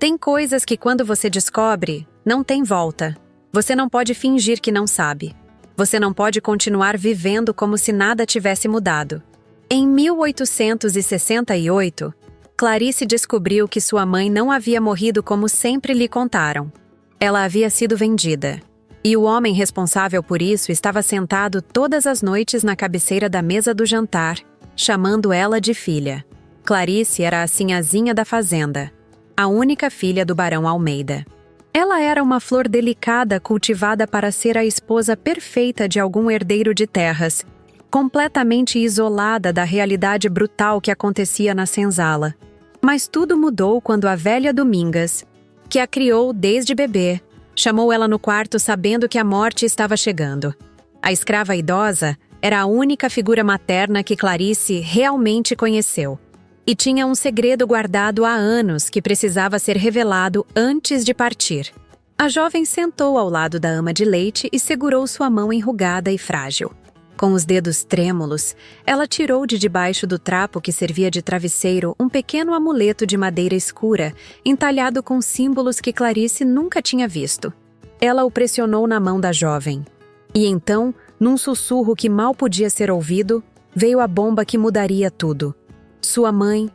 Tem coisas que quando você descobre, não tem volta. Você não pode fingir que não sabe. Você não pode continuar vivendo como se nada tivesse mudado. Em 1868, Clarice descobriu que sua mãe não havia morrido como sempre lhe contaram. Ela havia sido vendida. E o homem responsável por isso estava sentado todas as noites na cabeceira da mesa do jantar, chamando ela de filha. Clarice era a sinhazinha da fazenda, a única filha do barão Almeida. Ela era uma flor delicada cultivada para ser a esposa perfeita de algum herdeiro de terras, completamente isolada da realidade brutal que acontecia na senzala. Mas tudo mudou quando a velha Domingas, que a criou desde bebê, chamou ela no quarto sabendo que a morte estava chegando. A escrava idosa era a única figura materna que Clarice realmente conheceu. E tinha um segredo guardado há anos que precisava ser revelado antes de partir. A jovem sentou ao lado da ama de leite e segurou sua mão enrugada e frágil. Com os dedos trêmulos, ela tirou de debaixo do trapo que servia de travesseiro um pequeno amuleto de madeira escura, entalhado com símbolos que Clarice nunca tinha visto. Ela o pressionou na mão da jovem. E então, num sussurro que mal podia ser ouvido, veio a bomba que mudaria tudo. Sua mãe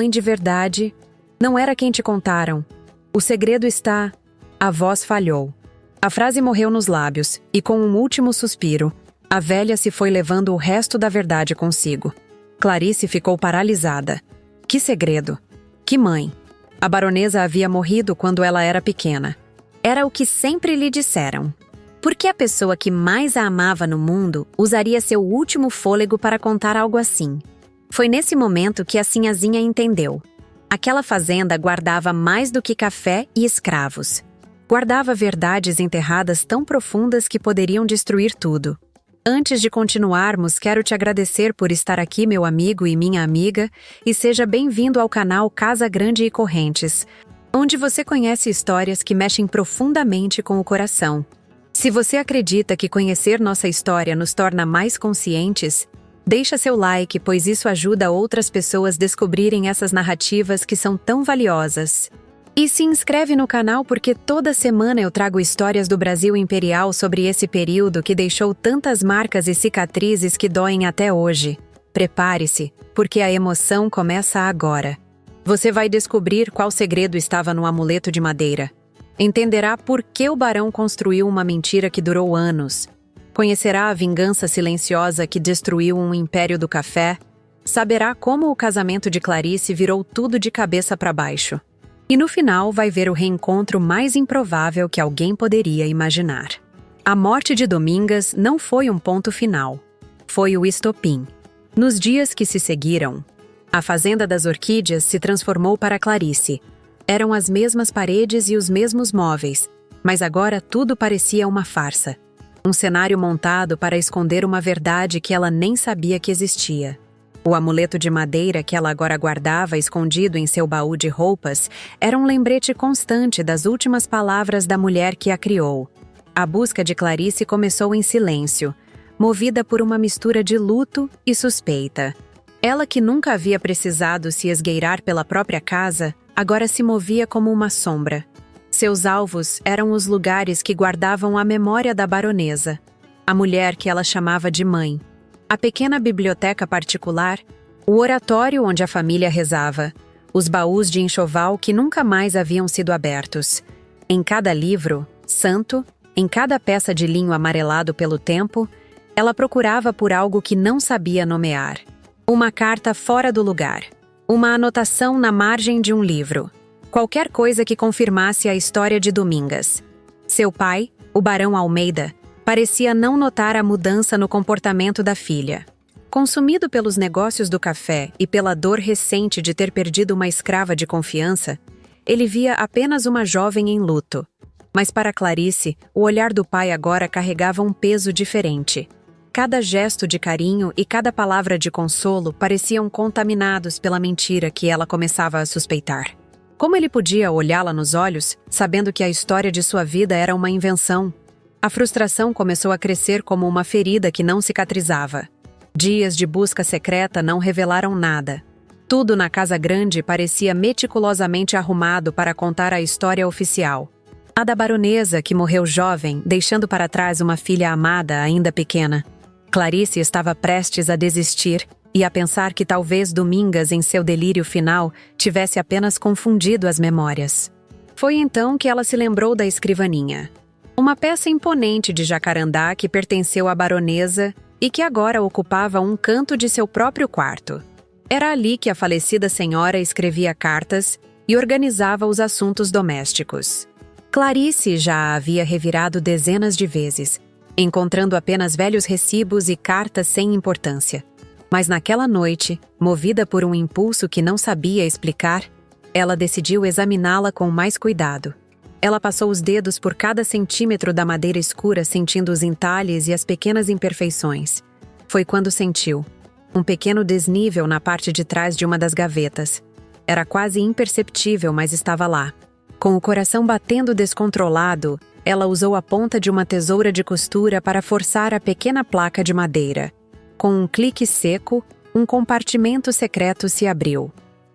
de verdade, não era quem te contaram. O segredo está... A voz falhou. A frase morreu nos lábios, e com um último suspiro, a velha se foi levando o resto da verdade consigo. Clarice ficou paralisada. Que segredo? Que mãe? A baronesa havia morrido quando ela era pequena. Era o que sempre lhe disseram. Por que a pessoa que mais a amava no mundo usaria seu último fôlego para contar algo assim? Foi nesse momento que a sinhazinha entendeu. Aquela fazenda guardava mais do que café e escravos. Guardava verdades enterradas tão profundas que poderiam destruir tudo. Antes de continuarmos, quero te agradecer por estar aqui, meu amigo e minha amiga, e seja bem-vindo ao canal Casa Grande e Correntes, onde você conhece histórias que mexem profundamente com o coração. Se você acredita que conhecer nossa história nos torna mais conscientes, deixa seu like, pois isso ajuda outras pessoas a descobrirem essas narrativas que são tão valiosas. E se inscreve no canal porque toda semana eu trago histórias do Brasil Imperial sobre esse período que deixou tantas marcas e cicatrizes que doem até hoje. Prepare-se, porque a emoção começa agora. Você vai descobrir qual segredo estava no amuleto de madeira. Entenderá por que o barão construiu uma mentira que durou anos. Conhecerá a vingança silenciosa que destruiu um império do café. Saberá como o casamento de Clarice virou tudo de cabeça para baixo. E no final vai ver o reencontro mais improvável que alguém poderia imaginar. A morte de Domingas não foi um ponto final. Foi o estopim. Nos dias que se seguiram, a Fazenda das Orquídeas se transformou para Clarice. Eram as mesmas paredes e os mesmos móveis, mas agora tudo parecia uma farsa. Um cenário montado para esconder uma verdade que ela nem sabia que existia. O amuleto de madeira que ela agora guardava escondido em seu baú de roupas era um lembrete constante das últimas palavras da mulher que a criou. A busca de Clarice começou em silêncio, movida por uma mistura de luto e suspeita. Ela que nunca havia precisado se esgueirar pela própria casa, agora se movia como uma sombra. Seus alvos eram os lugares que guardavam a memória da baronesa, a mulher que ela chamava de mãe. A pequena biblioteca particular, o oratório onde a família rezava, os baús de enxoval que nunca mais haviam sido abertos. Em cada livro, santo, em cada peça de linho amarelado pelo tempo, ela procurava por algo que não sabia nomear. Uma carta fora do lugar, uma anotação na margem de um livro, qualquer coisa que confirmasse a história de Domingas. Seu pai, o barão Almeida, parecia não notar a mudança no comportamento da filha. Consumido pelos negócios do café e pela dor recente de ter perdido uma escrava de confiança, ele via apenas uma jovem em luto. Mas para Clarice, o olhar do pai agora carregava um peso diferente. Cada gesto de carinho e cada palavra de consolo pareciam contaminados pela mentira que ela começava a suspeitar. Como ele podia olhá-la nos olhos, sabendo que a história de sua vida era uma invenção? A frustração começou a crescer como uma ferida que não cicatrizava. Dias de busca secreta não revelaram nada. Tudo na casa grande parecia meticulosamente arrumado para contar a história oficial. A da baronesa, que morreu jovem, deixando para trás uma filha amada ainda pequena. Clarice estava prestes a desistir e a pensar que talvez Domingas, em seu delírio final, tivesse apenas confundido as memórias. Foi então que ela se lembrou da escrivaninha. Uma peça imponente de jacarandá que pertenceu à baronesa e que agora ocupava um canto de seu próprio quarto. Era ali que a falecida senhora escrevia cartas e organizava os assuntos domésticos. Clarice já a havia revirado dezenas de vezes, encontrando apenas velhos recibos e cartas sem importância. Mas naquela noite, movida por um impulso que não sabia explicar, ela decidiu examiná-la com mais cuidado. Ela passou os dedos por cada centímetro da madeira escura, sentindo os entalhes e as pequenas imperfeições. Foi quando sentiu um pequeno desnível na parte de trás de uma das gavetas. Era quase imperceptível, mas estava lá. Com o coração batendo descontrolado, ela usou a ponta de uma tesoura de costura para forçar a pequena placa de madeira. Com um clique seco, um compartimento secreto se abriu.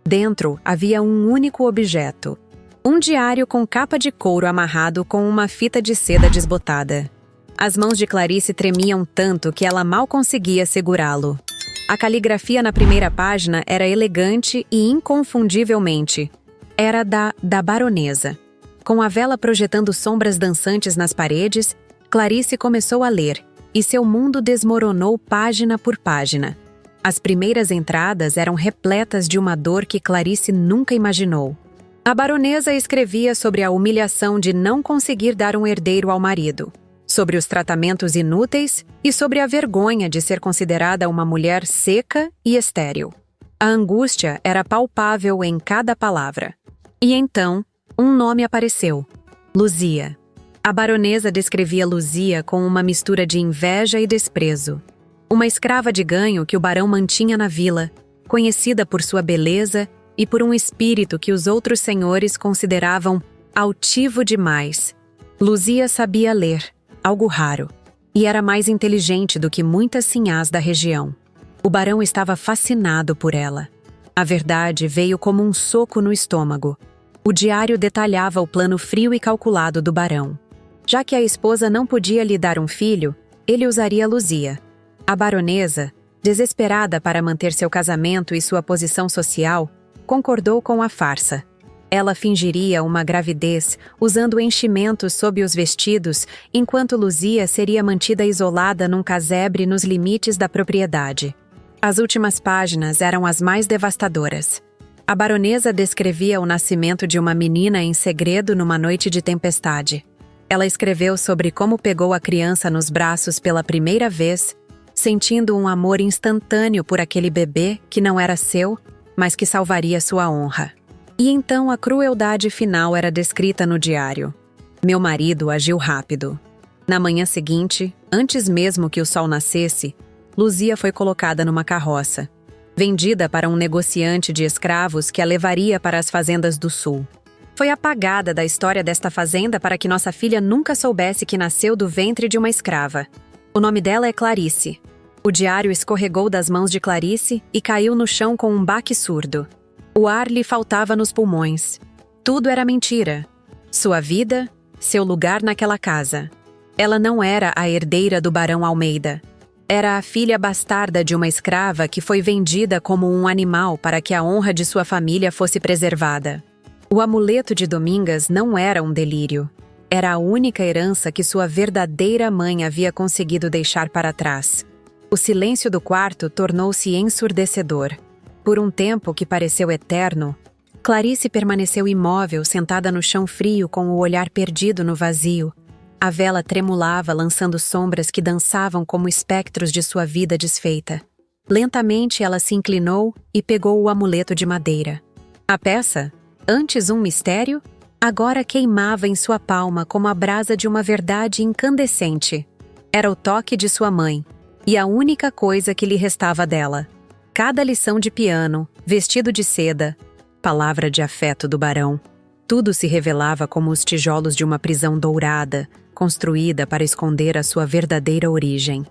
Dentro havia um único objeto. Um diário com capa de couro amarrado com uma fita de seda desbotada. As mãos de Clarice tremiam tanto que ela mal conseguia segurá-lo. A caligrafia na primeira página era elegante e inconfundivelmente. Era da baronesa. Com a vela projetando sombras dançantes nas paredes, Clarice começou a ler, e seu mundo desmoronou página por página. As primeiras entradas eram repletas de uma dor que Clarice nunca imaginou. A baronesa escrevia sobre a humilhação de não conseguir dar um herdeiro ao marido, sobre os tratamentos inúteis e sobre a vergonha de ser considerada uma mulher seca e estéril. A angústia era palpável em cada palavra. E então, um nome apareceu: Luzia. A baronesa descrevia Luzia com uma mistura de inveja e desprezo. Uma escrava de ganho que o barão mantinha na vila, conhecida por sua beleza e por um espírito que os outros senhores consideravam altivo demais. Luzia sabia ler, algo raro, e era mais inteligente do que muitas sinhás da região. O barão estava fascinado por ela. A verdade veio como um soco no estômago. O diário detalhava o plano frio e calculado do barão. Já que a esposa não podia lhe dar um filho, ele usaria Luzia. A baronesa, desesperada para manter seu casamento e sua posição social, concordou com a farsa. Ela fingiria uma gravidez, usando enchimentos sob os vestidos, enquanto Luzia seria mantida isolada num casebre nos limites da propriedade. As últimas páginas eram as mais devastadoras. A baronesa descrevia o nascimento de uma menina em segredo numa noite de tempestade. Ela escreveu sobre como pegou a criança nos braços pela primeira vez, sentindo um amor instantâneo por aquele bebê que não era seu, mas que salvaria sua honra. E então a crueldade final era descrita no diário. Meu marido agiu rápido. Na manhã seguinte, antes mesmo que o sol nascesse, Luzia foi colocada numa carroça, vendida para um negociante de escravos que a levaria para as fazendas do sul. Foi apagada da história desta fazenda para que nossa filha nunca soubesse que nasceu do ventre de uma escrava. O nome dela é Clarice. O diário escorregou das mãos de Clarice e caiu no chão com um baque surdo. O ar lhe faltava nos pulmões. Tudo era mentira. Sua vida, seu lugar naquela casa. Ela não era a herdeira do barão Almeida. Era a filha bastarda de uma escrava que foi vendida como um animal para que a honra de sua família fosse preservada. O amuleto de Domingas não era um delírio. Era a única herança que sua verdadeira mãe havia conseguido deixar para trás. O silêncio do quarto tornou-se ensurdecedor. Por um tempo que pareceu eterno, Clarice permaneceu imóvel, sentada no chão frio com o olhar perdido no vazio. A vela tremulava, lançando sombras que dançavam como espectros de sua vida desfeita. Lentamente ela se inclinou e pegou o amuleto de madeira. A peça, antes um mistério, agora queimava em sua palma como a brasa de uma verdade incandescente. Era o toque de sua mãe, e a única coisa que lhe restava dela. Cada lição de piano, vestido de seda, palavra de afeto do barão. Tudo se revelava como os tijolos de uma prisão dourada, construída para esconder a sua verdadeira origem.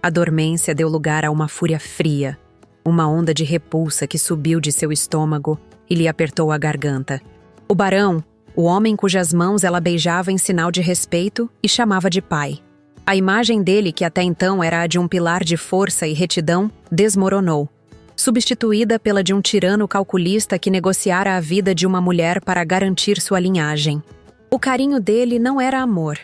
A dormência deu lugar a uma fúria fria. Uma onda de repulsa que subiu de seu estômago e lhe apertou a garganta. O barão, o homem cujas mãos ela beijava em sinal de respeito e chamava de pai. A imagem dele, que até então era a de um pilar de força e retidão, desmoronou, substituída pela de um tirano calculista que negociara a vida de uma mulher para garantir sua linhagem. O carinho dele não era amor,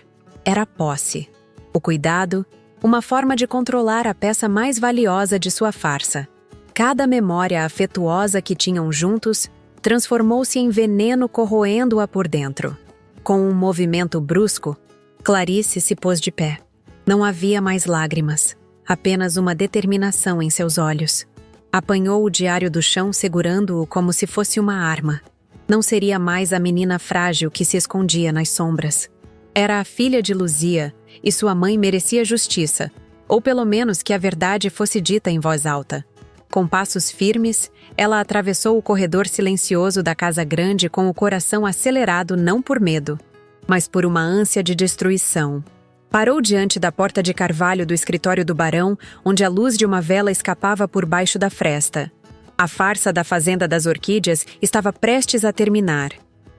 era posse. O cuidado, uma forma de controlar a peça mais valiosa de sua farsa. Cada memória afetuosa que tinham juntos transformou-se em veneno corroendo-a por dentro. Com um movimento brusco, Clarice se pôs de pé. Não havia mais lágrimas, apenas uma determinação em seus olhos. Apanhou o diário do chão segurando-o como se fosse uma arma. Não seria mais a menina frágil que se escondia nas sombras. Era a filha de Luzia, e sua mãe merecia justiça, ou pelo menos que a verdade fosse dita em voz alta. Com passos firmes, ela atravessou o corredor silencioso da casa grande com o coração acelerado não por medo, mas por uma ânsia de destruição. Parou diante da porta de carvalho do escritório do barão, onde a luz de uma vela escapava por baixo da fresta. A farsa da Fazenda das Orquídeas estava prestes a terminar,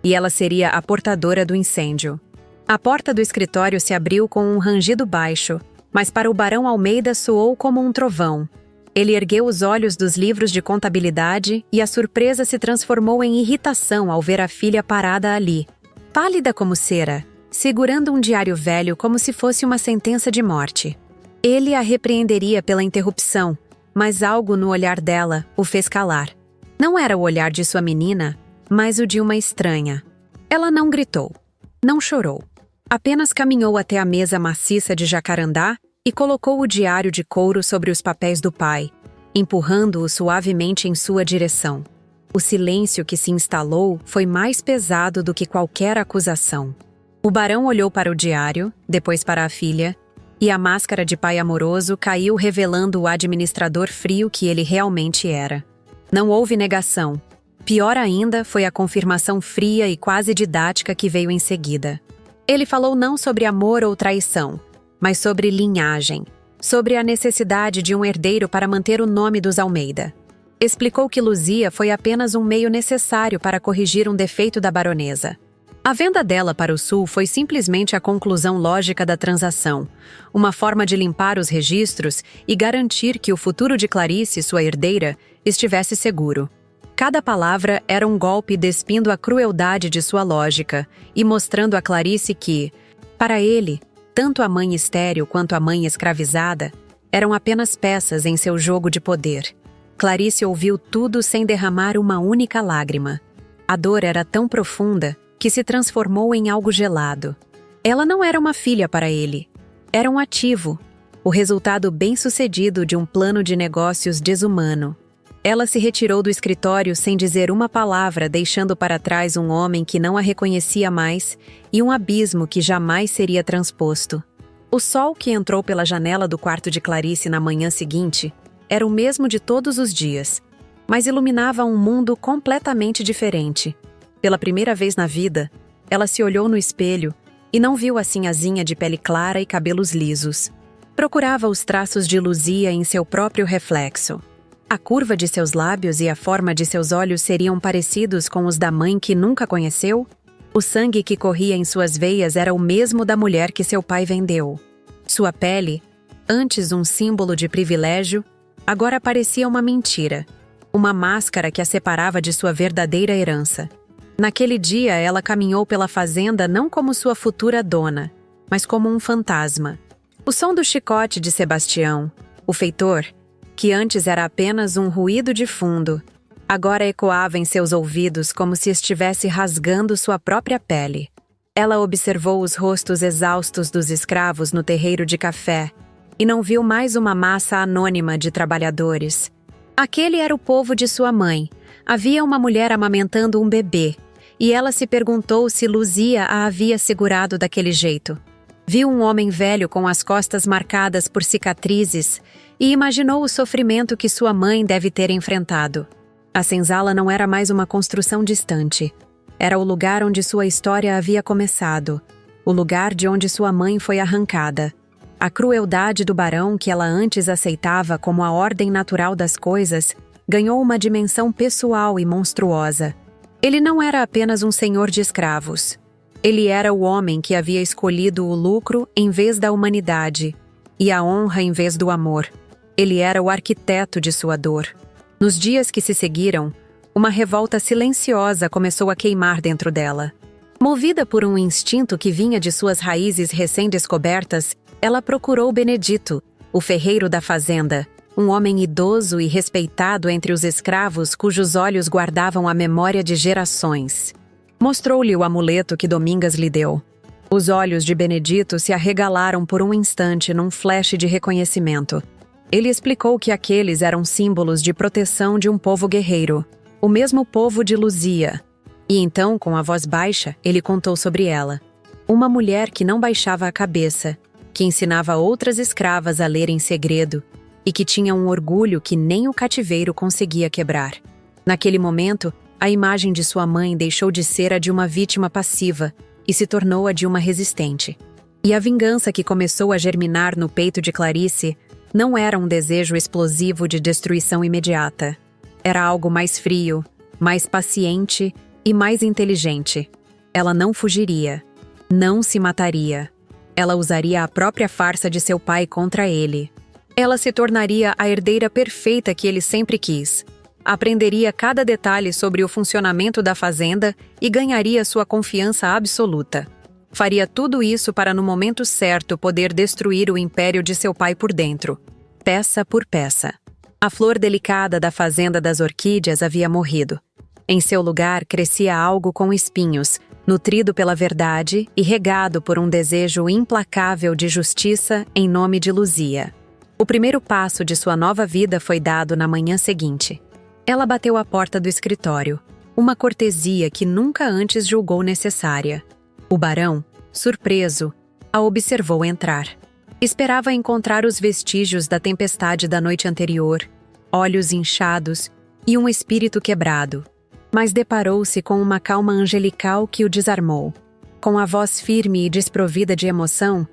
e ela seria a portadora do incêndio. A porta do escritório se abriu com um rangido baixo, mas para o barão Almeida soou como um trovão. Ele ergueu os olhos dos livros de contabilidade e a surpresa se transformou em irritação ao ver a filha parada ali, pálida como cera, segurando um diário velho como se fosse uma sentença de morte. Ele a repreenderia pela interrupção, mas algo no olhar dela o fez calar. Não era o olhar de sua menina, mas o de uma estranha. Ela não gritou, não chorou. Apenas caminhou até a mesa maciça de jacarandá e colocou o diário de couro sobre os papéis do pai, empurrando-o suavemente em sua direção. O silêncio que se instalou foi mais pesado do que qualquer acusação. O barão olhou para o diário, depois para a filha, e a máscara de pai amoroso caiu revelando o administrador frio que ele realmente era. Não houve negação. Pior ainda foi a confirmação fria e quase didática que veio em seguida. Ele falou não sobre amor ou traição, mas sobre linhagem, sobre a necessidade de um herdeiro para manter o nome dos Almeida. Explicou que Luzia foi apenas um meio necessário para corrigir um defeito da baronesa. A venda dela para o sul foi simplesmente a conclusão lógica da transação, uma forma de limpar os registros e garantir que o futuro de Clarice, sua herdeira, estivesse seguro. Cada palavra era um golpe despindo a crueldade de sua lógica e mostrando a Clarice que, para ele, tanto a mãe estéril quanto a mãe escravizada eram apenas peças em seu jogo de poder. Clarice ouviu tudo sem derramar uma única lágrima. A dor era tão profunda que se transformou em algo gelado. Ela não era uma filha para ele. Era um ativo, o resultado bem-sucedido de um plano de negócios desumano. Ela se retirou do escritório sem dizer uma palavra, deixando para trás um homem que não a reconhecia mais e um abismo que jamais seria transposto. O sol que entrou pela janela do quarto de Clarice na manhã seguinte era o mesmo de todos os dias, mas iluminava um mundo completamente diferente. Pela primeira vez na vida, ela se olhou no espelho e não viu a sinhazinha de pele clara e cabelos lisos. Procurava os traços de Luzia em seu próprio reflexo. A curva de seus lábios e a forma de seus olhos seriam parecidos com os da mãe que nunca conheceu? O sangue que corria em suas veias era o mesmo da mulher que seu pai vendeu. Sua pele, antes um símbolo de privilégio, agora parecia uma mentira, uma máscara que a separava de sua verdadeira herança. Naquele dia, ela caminhou pela fazenda não como sua futura dona, mas como um fantasma. O som do chicote de Sebastião, o feitor, que antes era apenas um ruído de fundo, agora ecoava em seus ouvidos como se estivesse rasgando sua própria pele. Ela observou os rostos exaustos dos escravos no terreiro de café e não viu mais uma massa anônima de trabalhadores. Aquele era o povo de sua mãe. Havia uma mulher amamentando um bebê, e ela se perguntou se Luzia a havia segurado daquele jeito. Viu um homem velho com as costas marcadas por cicatrizes e imaginou o sofrimento que sua mãe deve ter enfrentado. A senzala não era mais uma construção distante. Era o lugar onde sua história havia começado, o lugar de onde sua mãe foi arrancada. A crueldade do barão, que ela antes aceitava como a ordem natural das coisas, ganhou uma dimensão pessoal e monstruosa. Ele não era apenas um senhor de escravos. Ele era o homem que havia escolhido o lucro em vez da humanidade, e a honra em vez do amor. Ele era o arquiteto de sua dor. Nos dias que se seguiram, uma revolta silenciosa começou a queimar dentro dela. Movida por um instinto que vinha de suas raízes recém-descobertas, ela procurou Benedito, o ferreiro da fazenda, um homem idoso e respeitado entre os escravos cujos olhos guardavam a memória de gerações. Mostrou-lhe o amuleto que Domingas lhe deu. Os olhos de Benedito se arregalaram por um instante num flash de reconhecimento. Ele explicou que aqueles eram símbolos de proteção de um povo guerreiro, o mesmo povo de Luzia. E então, com a voz baixa, ele contou sobre ela. Uma mulher que não baixava a cabeça, que ensinava outras escravas a ler em segredo e que tinha um orgulho que nem o cativeiro conseguia quebrar. Naquele momento, a imagem de sua mãe deixou de ser a de uma vítima passiva e se tornou a de uma resistente. E a vingança que começou a germinar no peito de Clarice não era um desejo explosivo de destruição imediata. Era algo mais frio, mais paciente e mais inteligente. Ela não fugiria, não se mataria. Ela usaria a própria farsa de seu pai contra ele. Ela se tornaria a herdeira perfeita que ele sempre quis. Aprenderia cada detalhe sobre o funcionamento da fazenda e ganharia sua confiança absoluta. Faria tudo isso para, no momento certo, poder destruir o império de seu pai por dentro, peça por peça. A flor delicada da fazenda das orquídeas havia morrido. Em seu lugar crescia algo com espinhos, nutrido pela verdade e regado por um desejo implacável de justiça em nome de Luzia. O primeiro passo de sua nova vida foi dado na manhã seguinte. Ela bateu à porta do escritório, uma cortesia que nunca antes julgou necessária. O barão, surpreso, a observou entrar. Esperava encontrar os vestígios da tempestade da noite anterior, olhos inchados e um espírito quebrado. Mas deparou-se com uma calma angelical que o desarmou. Com a voz firme e desprovida de emoção,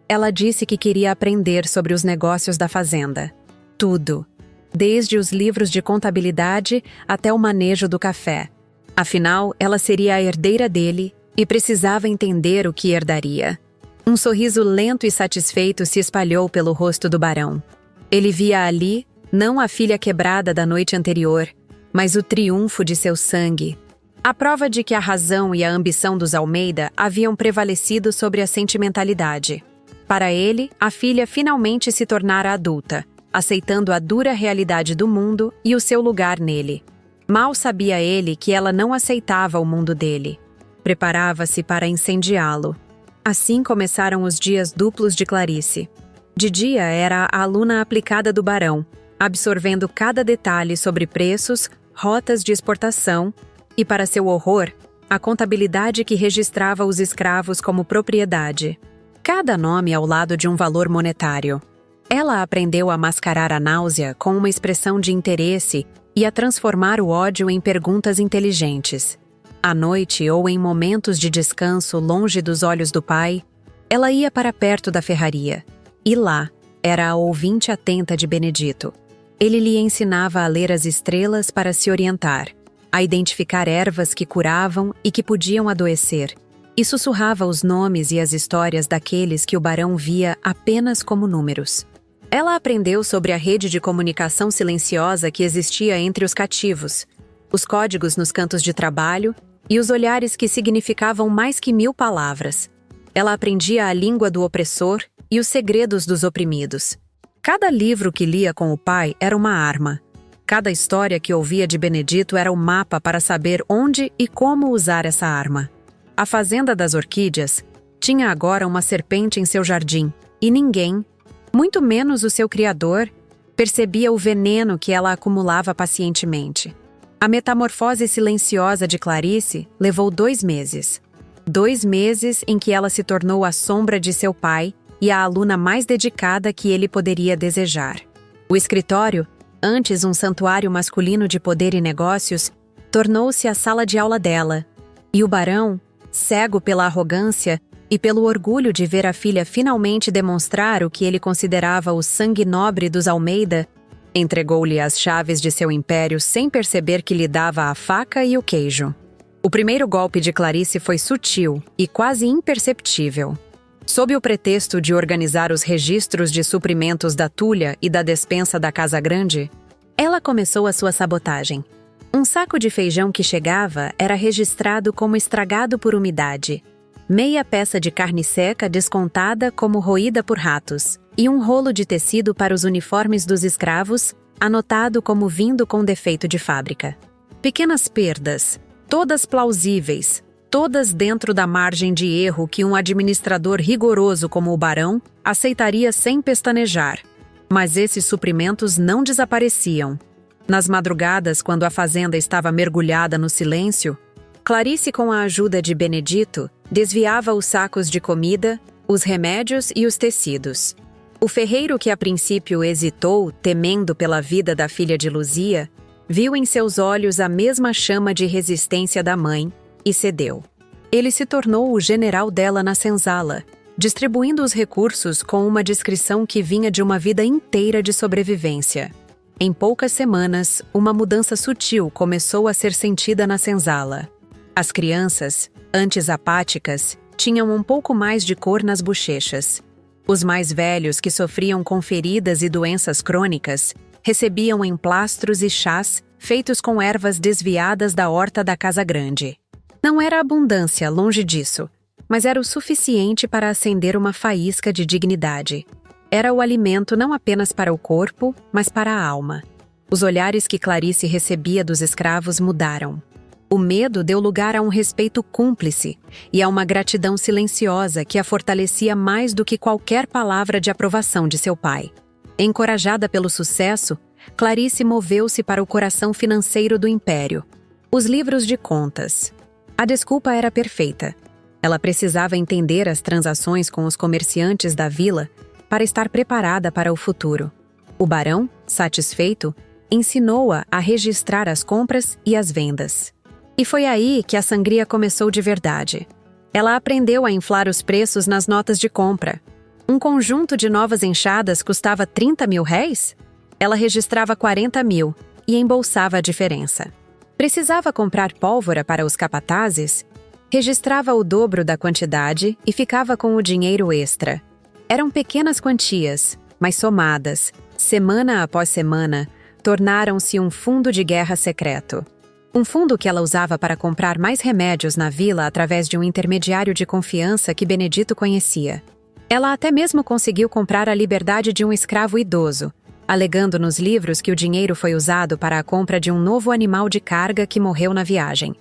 ela disse que queria aprender sobre os negócios da fazenda. Tudo, desde os livros de contabilidade até o manejo do café. Afinal, ela seria a herdeira dele e precisava entender o que herdaria. Um sorriso lento e satisfeito se espalhou pelo rosto do barão. Ele via ali, não a filha quebrada da noite anterior, mas o triunfo de seu sangue. A prova de que a razão e a ambição dos Almeida haviam prevalecido sobre a sentimentalidade. Para ele, a filha finalmente se tornara adulta, aceitando a dura realidade do mundo e o seu lugar nele. Mal sabia ele que ela não aceitava o mundo dele. Preparava-se para incendiá-lo. Assim começaram os dias duplos de Clarice. De dia era a aluna aplicada do barão, absorvendo cada detalhe sobre preços, rotas de exportação e, para seu horror, a contabilidade que registrava os escravos como propriedade. Cada nome ao lado de um valor monetário. Ela aprendeu a mascarar a náusea com uma expressão de interesse e a transformar o ódio em perguntas inteligentes. À noite ou em momentos de descanso longe dos olhos do pai, ela ia para perto da ferraria. E lá, era a ouvinte atenta de Benedito. Ele lhe ensinava a ler as estrelas para se orientar, a identificar ervas que curavam e que podiam adoecer, e sussurrava os nomes e as histórias daqueles que o barão via apenas como números. Ela aprendeu sobre a rede de comunicação silenciosa que existia entre os cativos, os códigos nos cantos de trabalho e os olhares que significavam mais que 1000 palavras. Ela aprendia a língua do opressor e os segredos dos oprimidos. Cada livro que lia com o pai era uma arma. Cada história que ouvia de Benedito era um mapa para saber onde e como usar essa arma. A fazenda das orquídeas tinha agora uma serpente em seu jardim, e ninguém, muito menos o seu criador, percebia o veneno que ela acumulava pacientemente. A metamorfose silenciosa de Clarice levou 2 meses. 2 meses em que ela se tornou a sombra de seu pai e a aluna mais dedicada que ele poderia desejar. O escritório, antes um santuário masculino de poder e negócios, tornou-se a sala de aula dela, e o barão, cego pela arrogância, E pelo orgulho de ver a filha finalmente demonstrar o que ele considerava o sangue nobre dos Almeida, entregou-lhe as chaves de seu império sem perceber que lhe dava a faca e o queijo. O primeiro golpe de Clarice foi sutil e quase imperceptível. Sob o pretexto de organizar os registros de suprimentos da Tulha e da despensa da Casa Grande, ela começou a sua sabotagem. Um saco de feijão que chegava era registrado como estragado por umidade, meia peça de carne seca descontada como roída por ratos, e um rolo de tecido para os uniformes dos escravos, anotado como vindo com defeito de fábrica. Pequenas perdas, todas plausíveis, todas dentro da margem de erro que um administrador rigoroso como o barão aceitaria sem pestanejar. Mas esses suprimentos não desapareciam. Nas madrugadas, quando a fazenda estava mergulhada no silêncio, Clarice, com a ajuda de Benedito, desviava os sacos de comida, os remédios e os tecidos. O ferreiro, que a princípio hesitou, temendo pela vida da filha de Luzia, viu em seus olhos a mesma chama de resistência da mãe e cedeu. Ele se tornou o general dela na senzala, distribuindo os recursos com uma discrição que vinha de uma vida inteira de sobrevivência. Em poucas semanas, uma mudança sutil começou a ser sentida na senzala. As crianças, antes apáticas, tinham um pouco mais de cor nas bochechas. Os mais velhos, que sofriam com feridas e doenças crônicas, recebiam emplastros e chás feitos com ervas desviadas da horta da Casa Grande. Não era abundância, longe disso, mas era o suficiente para acender uma faísca de dignidade. Era o alimento não apenas para o corpo, mas para a alma. Os olhares que Clarice recebia dos escravos mudaram. O medo deu lugar a um respeito cúmplice e a uma gratidão silenciosa que a fortalecia mais do que qualquer palavra de aprovação de seu pai. Encorajada pelo sucesso, Clarice moveu-se para o coração financeiro do império. Os livros de contas. A desculpa era perfeita. Ela precisava entender as transações com os comerciantes da vila para estar preparada para o futuro. O barão, satisfeito, ensinou-a a registrar as compras e as vendas. E foi aí que a sangria começou de verdade. Ela aprendeu a inflar os preços nas notas de compra. Um conjunto de novas enxadas custava 30 mil réis? Ela registrava 40 mil e embolsava a diferença. Precisava comprar pólvora para os capatazes? Registrava o dobro da quantidade e ficava com o dinheiro extra. Eram pequenas quantias, mas somadas, semana após semana, tornaram-se um fundo de guerra secreto. Um fundo que ela usava para comprar mais remédios na vila através de um intermediário de confiança que Benedito conhecia. Ela até mesmo conseguiu comprar a liberdade de um escravo idoso, alegando nos livros que o dinheiro foi usado para a compra de um novo animal de carga que morreu na viagem.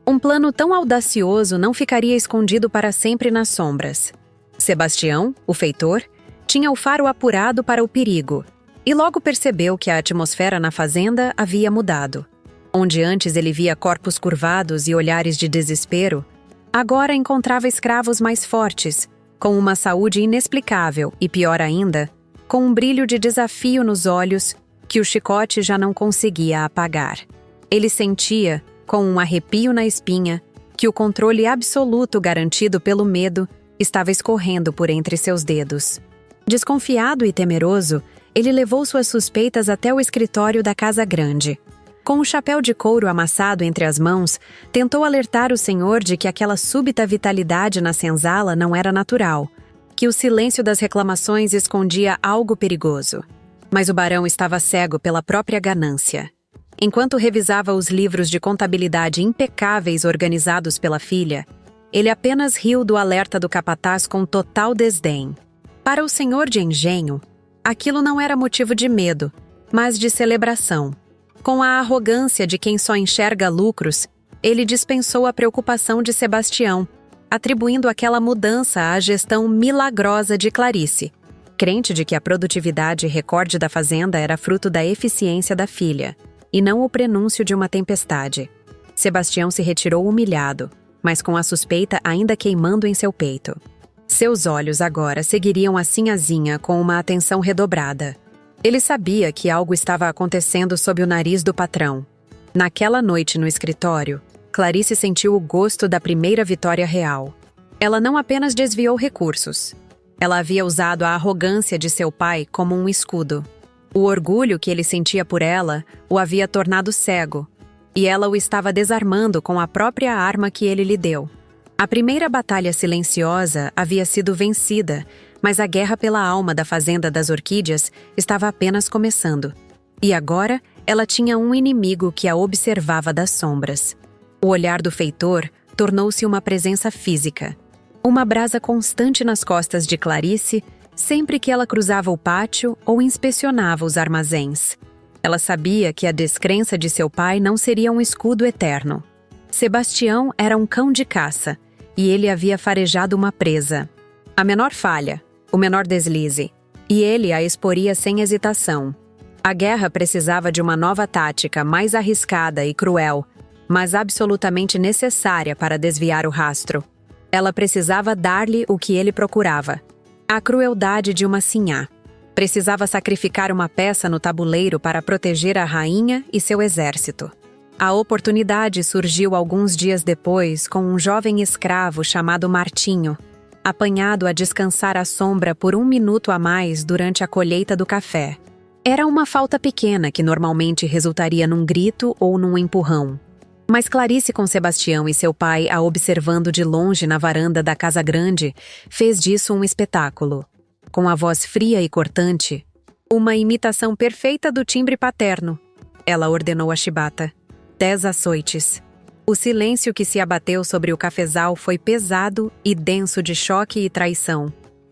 Um plano tão audacioso não ficaria escondido para sempre nas sombras. Sebastião, o feitor, tinha o faro apurado para o perigo, e logo percebeu que a atmosfera na fazenda havia mudado. Onde antes ele via corpos curvados e olhares de desespero, agora encontrava escravos mais fortes, com uma saúde inexplicável e, pior ainda, com um brilho de desafio nos olhos que o chicote já não conseguia apagar. Ele sentia, com um arrepio na espinha, que o controle absoluto garantido pelo medo estava escorrendo por entre seus dedos. Desconfiado e temeroso, ele levou suas suspeitas até o escritório da Casa Grande. Com o chapéu de couro amassado entre as mãos, tentou alertar o senhor de que aquela súbita vitalidade na senzala não era natural, que o silêncio das reclamações escondia algo perigoso. Mas o barão estava cego pela própria ganância. Enquanto revisava os livros de contabilidade impecáveis organizados pela filha, ele apenas riu do alerta do capataz com total desdém. Para o senhor de engenho, aquilo não era motivo de medo, mas de celebração. Com a arrogância de quem só enxerga lucros, ele dispensou a preocupação de Sebastião, atribuindo aquela mudança à gestão milagrosa de Clarice, crente de que a produtividade e recorde da fazenda era fruto da eficiência da filha, e não o prenúncio de uma tempestade. Sebastião se retirou humilhado, mas com a suspeita ainda queimando em seu peito. Seus olhos agora seguiriam a sinhazinha com uma atenção redobrada. Ele sabia que algo estava acontecendo sob o nariz do patrão. Naquela noite no escritório, Clarice sentiu o gosto da primeira vitória real. Ela não apenas desviou recursos. Ela havia usado a arrogância de seu pai como um escudo. O orgulho que ele sentia por ela o havia tornado cego, e ela o estava desarmando com a própria arma que ele lhe deu. A primeira batalha silenciosa havia sido vencida, mas a guerra pela alma da Fazenda das Orquídeas estava apenas começando. E agora, ela tinha um inimigo que a observava das sombras. O olhar do feitor tornou-se uma presença física. Uma brasa constante nas costas de Clarice, sempre que ela cruzava o pátio ou inspecionava os armazéns. Ela sabia que a descrença de seu pai não seria um escudo eterno. Sebastião era um cão de caça, e ele havia farejado uma presa. A menor falha, o menor deslize, e ele a exporia sem hesitação. A guerra precisava de uma nova tática mais arriscada e cruel, mas absolutamente necessária para desviar o rastro. Ela precisava dar-lhe o que ele procurava: a crueldade de uma sinhá. Precisava sacrificar uma peça no tabuleiro para proteger a rainha e seu exército. A oportunidade surgiu alguns dias depois com um jovem escravo chamado Martinho, apanhado a descansar à sombra por 1 minuto a mais durante a colheita do café. Era uma falta pequena que normalmente resultaria num grito ou num empurrão. Mas Clarice, com Sebastião e seu pai a observando de longe na varanda da casa grande, fez disso um espetáculo. Com a voz fria e cortante, uma imitação perfeita do timbre paterno, ela ordenou a chibata. 10 açoites. O silêncio que se abateu sobre o cafezal foi pesado e denso de choque e traição.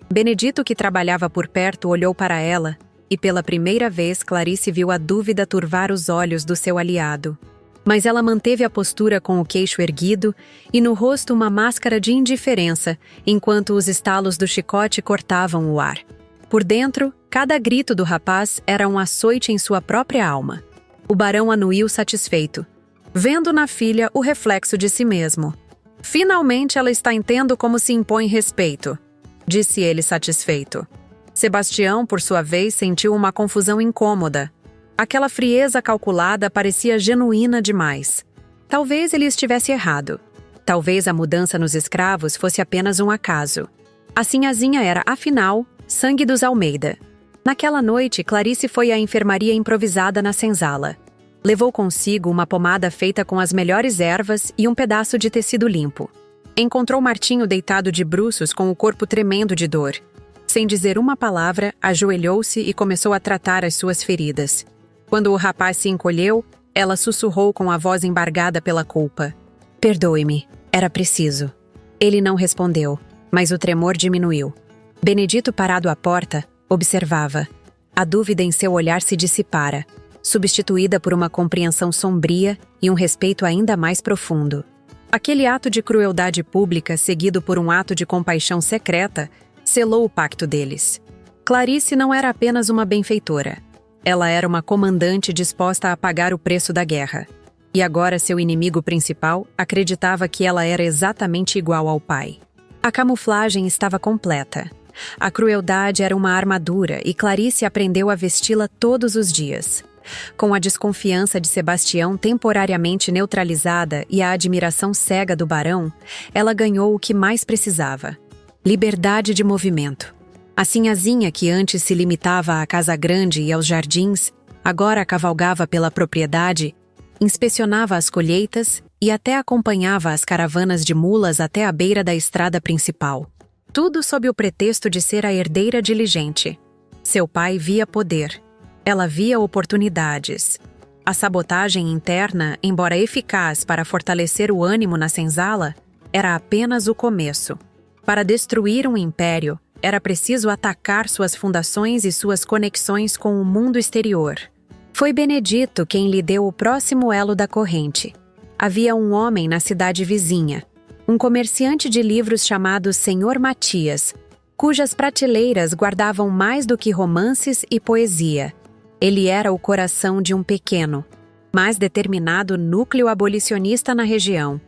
Benedito, que trabalhava por perto, olhou para ela, e pela primeira vez Clarice viu a dúvida turvar os olhos do seu aliado. Mas ela manteve a postura com o queixo erguido e no rosto uma máscara de indiferença, enquanto os estalos do chicote cortavam o ar. Por dentro, cada grito do rapaz era um açoite em sua própria alma. O barão anuiu satisfeito, vendo na filha o reflexo de si mesmo. Finalmente ela está entendendo como se impõe respeito, disse ele satisfeito. Sebastião, por sua vez, sentiu uma confusão incômoda. Aquela frieza calculada parecia genuína demais. Talvez ele estivesse errado. Talvez a mudança nos escravos fosse apenas um acaso. A sinhazinha era, afinal, sangue dos Almeida. Naquela noite, Clarice foi à enfermaria improvisada na senzala. Levou consigo uma pomada feita com as melhores ervas e um pedaço de tecido limpo. Encontrou Martinho deitado de bruços com o corpo tremendo de dor. Sem dizer uma palavra, ajoelhou-se e começou a tratar as suas feridas. Quando o rapaz se encolheu, ela sussurrou com a voz embargada pela culpa. Perdoe-me, era preciso. Ele não respondeu, mas o tremor diminuiu. Benedito, parado à porta, observava. A dúvida em seu olhar se dissipara, substituída por uma compreensão sombria e um respeito ainda mais profundo. Aquele ato de crueldade pública, seguido por um ato de compaixão secreta, selou o pacto deles. Clarice não era apenas uma benfeitora. Ela era uma comandante disposta a pagar o preço da guerra. E agora seu inimigo principal acreditava que ela era exatamente igual ao pai. A camuflagem estava completa. A crueldade era uma armadura e Clarice aprendeu a vesti-la todos os dias. Com a desconfiança de Sebastião temporariamente neutralizada e a admiração cega do barão, ela ganhou o que mais precisava: liberdade de movimento. A sinhazinha, que antes se limitava à casa grande e aos jardins, agora cavalgava pela propriedade, inspecionava as colheitas e até acompanhava as caravanas de mulas até a beira da estrada principal. Tudo sob o pretexto de ser a herdeira diligente. Seu pai via poder. Ela via oportunidades. A sabotagem interna, embora eficaz para fortalecer o ânimo na senzala, era apenas o começo. Para destruir um império, era preciso atacar suas fundações e suas conexões com o mundo exterior. Foi Benedito quem lhe deu o próximo elo da corrente. Havia um homem na cidade vizinha, um comerciante de livros chamado Senhor Matias, cujas prateleiras guardavam mais do que romances e poesia. Ele era o coração de um pequeno, mas determinado núcleo abolicionista na região.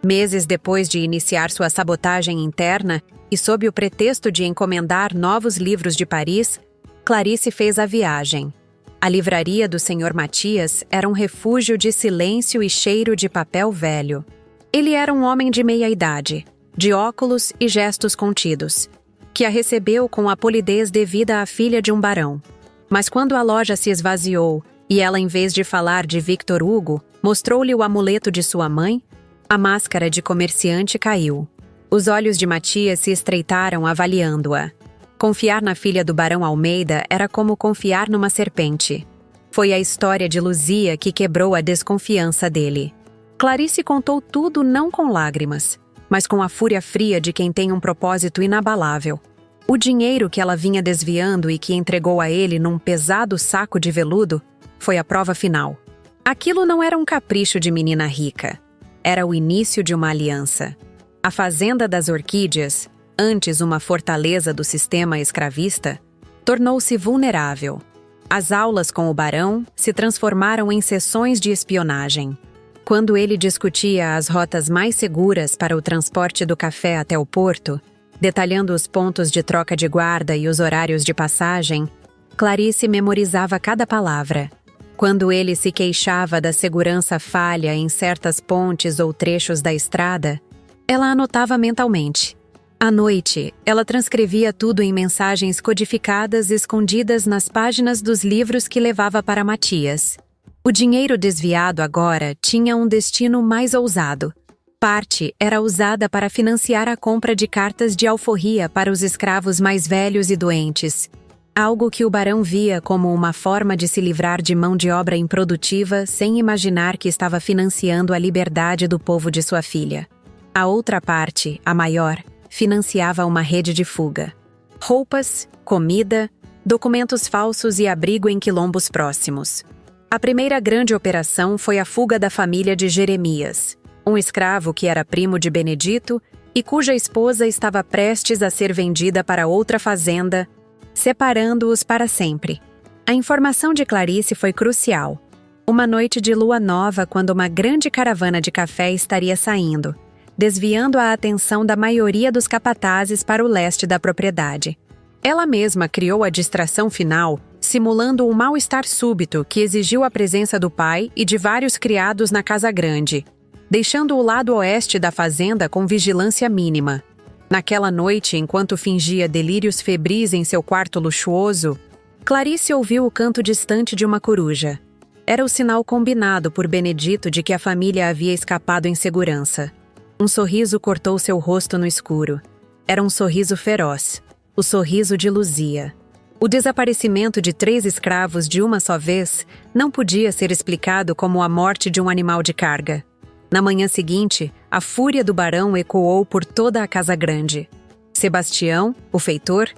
Meses depois de iniciar sua sabotagem interna e sob o pretexto de encomendar novos livros de Paris, Clarice fez a viagem. A livraria do Senhor Matias era um refúgio de silêncio e cheiro de papel velho. Ele era um homem de meia idade, de óculos e gestos contidos, que a recebeu com a polidez devida à filha de um barão. Mas quando a loja se esvaziou e ela, em vez de falar de Victor Hugo, mostrou-lhe o amuleto de sua mãe, a máscara de comerciante caiu. Os olhos de Matias se estreitaram avaliando-a. Confiar na filha do barão Almeida era como confiar numa serpente. Foi a história de Luzia que quebrou a desconfiança dele. Clarice contou tudo não com lágrimas, mas com a fúria fria de quem tem um propósito inabalável. O dinheiro que ela vinha desviando e que entregou a ele num pesado saco de veludo foi a prova final. Aquilo não era um capricho de menina rica. Era o início de uma aliança. A Fazenda das Orquídeas, antes uma fortaleza do sistema escravista, tornou-se vulnerável. As aulas com o barão se transformaram em sessões de espionagem. Quando ele discutia as rotas mais seguras para o transporte do café até o porto, detalhando os pontos de troca de guarda e os horários de passagem, Clarice memorizava cada palavra. Quando ele se queixava da segurança falha em certas pontes ou trechos da estrada, ela anotava mentalmente. À noite, ela transcrevia tudo em mensagens codificadas escondidas nas páginas dos livros que levava para Matias. O dinheiro desviado agora tinha um destino mais ousado. Parte era usada para financiar a compra de cartas de alforria para os escravos mais velhos e doentes, algo que o barão via como uma forma de se livrar de mão de obra improdutiva sem imaginar que estava financiando a liberdade do povo de sua filha. A outra parte, a maior, financiava uma rede de fuga. Roupas, comida, documentos falsos e abrigo em quilombos próximos. A primeira grande operação foi a fuga da família de Jeremias, um escravo que era primo de Benedito e cuja esposa estava prestes a ser vendida para outra fazenda, separando-os para sempre. A informação de Clarice foi crucial. Uma noite de lua nova, quando uma grande caravana de café estaria saindo, desviando a atenção da maioria dos capatazes para o leste da propriedade. Ela mesma criou a distração final, simulando um mal-estar súbito que exigiu a presença do pai e de vários criados na casa grande, deixando o lado oeste da fazenda com vigilância mínima. Naquela noite, enquanto fingia delírios febris em seu quarto luxuoso, Clarice ouviu o canto distante de uma coruja. Era o sinal combinado por Benedito de que a família havia escapado em segurança. Um sorriso cortou seu rosto no escuro. Era um sorriso feroz. O sorriso de Luzia. O desaparecimento de 3 escravos de uma só vez não podia ser explicado como a morte de um animal de carga. Na manhã seguinte, a fúria do barão ecoou por toda a casa grande. Sebastião, o feitor,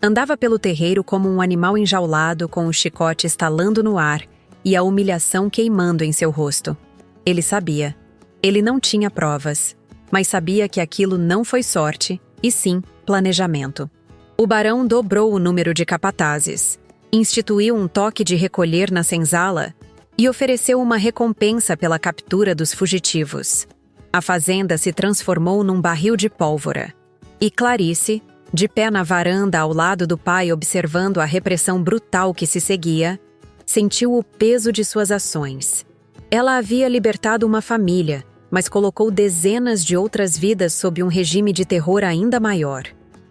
andava pelo terreiro como um animal enjaulado com o chicote estalando no ar e a humilhação queimando em seu rosto. Ele sabia. Ele não tinha provas, mas sabia que aquilo não foi sorte, e sim planejamento. O barão dobrou o número de capatazes, instituiu um toque de recolher na senzala e ofereceu uma recompensa pela captura dos fugitivos. A fazenda se transformou num barril de pólvora. E Clarice, de pé na varanda ao lado do pai observando a repressão brutal que se seguia, sentiu o peso de suas ações. Ela havia libertado uma família, mas colocou dezenas de outras vidas sob um regime de terror ainda maior.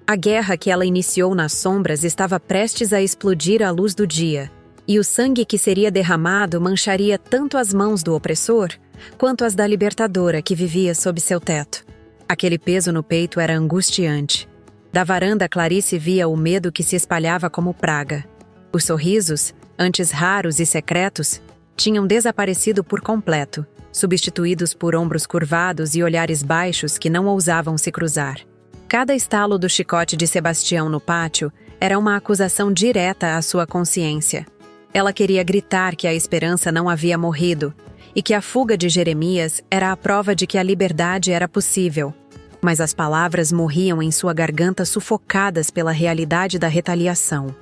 A guerra que ela iniciou nas sombras estava prestes a explodir à luz do dia, e o sangue que seria derramado mancharia tanto as mãos do opressor, quanto as da libertadora que vivia sob seu teto. Aquele peso no peito era angustiante. Da varanda, Clarice via o medo que se espalhava como praga. Os sorrisos, antes raros e secretos, tinham desaparecido por completo, substituídos por ombros curvados e olhares baixos que não ousavam se cruzar. Cada estalo do chicote de Sebastião no pátio era uma acusação direta à sua consciência. Ela queria gritar que a esperança não havia morrido e que a fuga de Jeremias era a prova de que a liberdade era possível. Mas as palavras morriam em sua garganta sufocadas pela realidade da retaliação.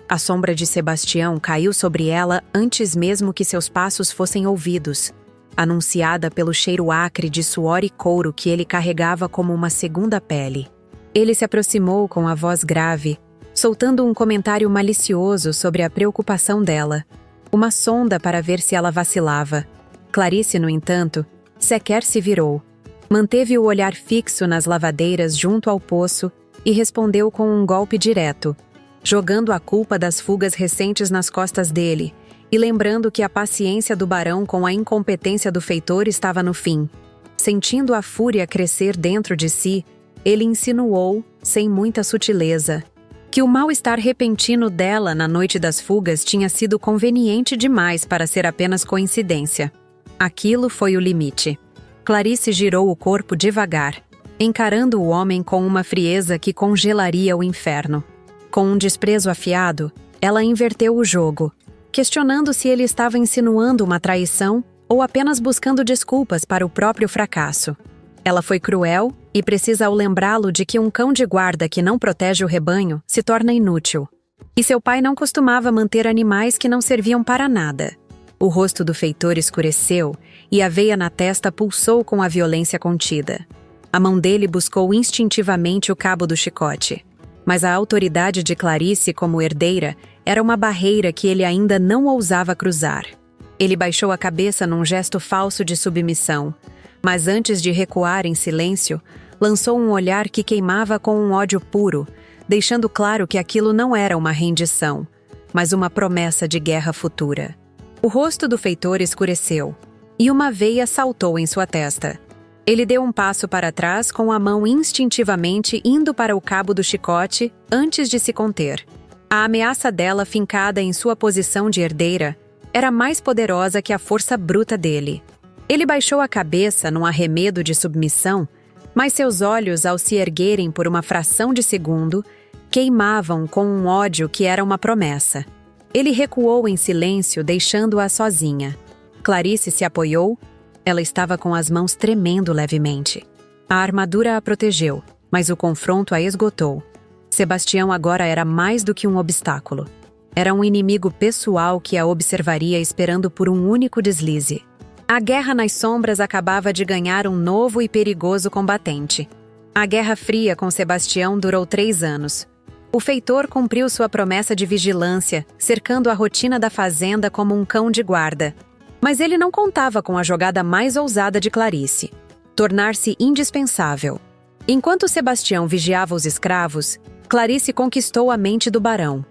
A sombra de Sebastião caiu sobre ela antes mesmo que seus passos fossem ouvidos, anunciada pelo cheiro acre de suor e couro que ele carregava como uma segunda pele. Ele se aproximou com a voz grave, soltando um comentário malicioso sobre a preocupação dela, uma sonda para ver se ela vacilava. Clarice, no entanto, sequer se virou. Manteve o olhar fixo nas lavadeiras junto ao poço e respondeu com um golpe direto, jogando a culpa das fugas recentes nas costas dele e lembrando que a paciência do barão com a incompetência do feitor estava no fim. Sentindo a fúria crescer dentro de si, ele insinuou, sem muita sutileza, que o mal-estar repentino dela na noite das fugas tinha sido conveniente demais para ser apenas coincidência. Aquilo foi o limite. Clarice girou o corpo devagar, encarando o homem com uma frieza que congelaria o inferno. Com um desprezo afiado, ela inverteu o jogo, questionando se ele estava insinuando uma traição ou apenas buscando desculpas para o próprio fracasso. Ela foi cruel e precisa lembrá-lo de que um cão de guarda que não protege o rebanho se torna inútil. E seu pai não costumava manter animais que não serviam para nada. O rosto do feitor escureceu e a veia na testa pulsou com a violência contida. A mão dele buscou instintivamente o cabo do chicote. Mas a autoridade de Clarice como herdeira era uma barreira que ele ainda não ousava cruzar. Ele baixou a cabeça num gesto falso de submissão, mas antes de recuar em silêncio, lançou um olhar que queimava com um ódio puro, deixando claro que aquilo não era uma rendição, mas uma promessa de guerra futura. O rosto do feitor escureceu, e uma veia saltou em sua testa. Ele deu um passo para trás com a mão instintivamente indo para o cabo do chicote antes de se conter. A ameaça dela fincada em sua posição de herdeira era mais poderosa que a força bruta dele. Ele baixou a cabeça num arremedo de submissão, mas seus olhos, ao se erguerem por uma fração de segundo, queimavam com um ódio que era uma promessa. Ele recuou em silêncio, deixando-a sozinha. Clarice se apoiou. Ela estava com as mãos tremendo levemente. A armadura a protegeu, mas o confronto a esgotou. Sebastião agora era mais do que um obstáculo. Era um inimigo pessoal que a observaria esperando por um único deslize. A guerra nas sombras acabava de ganhar um novo e perigoso combatente. A Guerra Fria com Sebastião durou 3 anos. O feitor cumpriu sua promessa de vigilância, cercando a rotina da fazenda como um cão de guarda. Mas ele não contava com a jogada mais ousada de Clarice: tornar-se indispensável. Enquanto Sebastião vigiava os escravos, Clarice conquistou a mente do barão.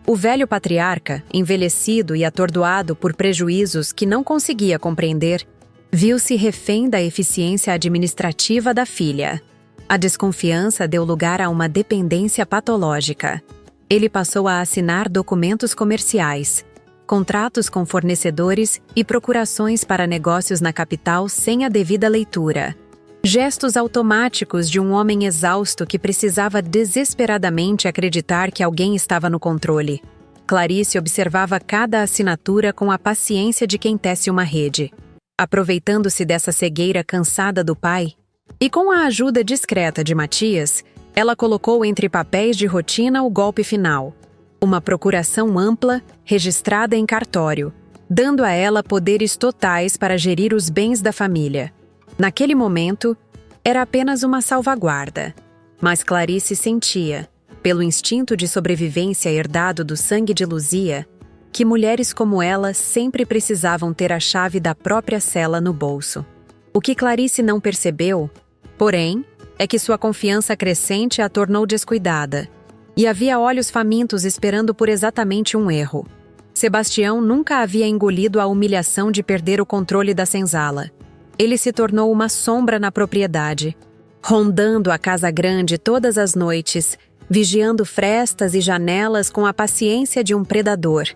O velho patriarca, envelhecido e atordoado por prejuízos que não conseguia compreender, viu-se refém da eficiência administrativa da filha. A desconfiança deu lugar a uma dependência patológica. Ele passou a assinar documentos comerciais, contratos com fornecedores e procurações para negócios na capital sem a devida leitura. Gestos automáticos de um homem exausto que precisava desesperadamente acreditar que alguém estava no controle. Clarice observava cada assinatura com a paciência de quem tece uma rede. Aproveitando-se dessa cegueira cansada do pai, e com a ajuda discreta de Matias, ela colocou entre papéis de rotina o golpe final: uma procuração ampla, registrada em cartório, dando a ela poderes totais para gerir os bens da família. Naquele momento, era apenas uma salvaguarda, mas Clarice sentia, pelo instinto de sobrevivência herdado do sangue de Luzia, que mulheres como ela sempre precisavam ter a chave da própria cela no bolso. O que Clarice não percebeu, porém, é que sua confiança crescente a tornou descuidada, e havia olhos famintos esperando por exatamente um erro. Sebastião nunca havia engolido a humilhação de perder o controle da senzala. Ele se tornou uma sombra na propriedade, rondando a casa grande todas as noites, vigiando frestas e janelas com a paciência de um predador,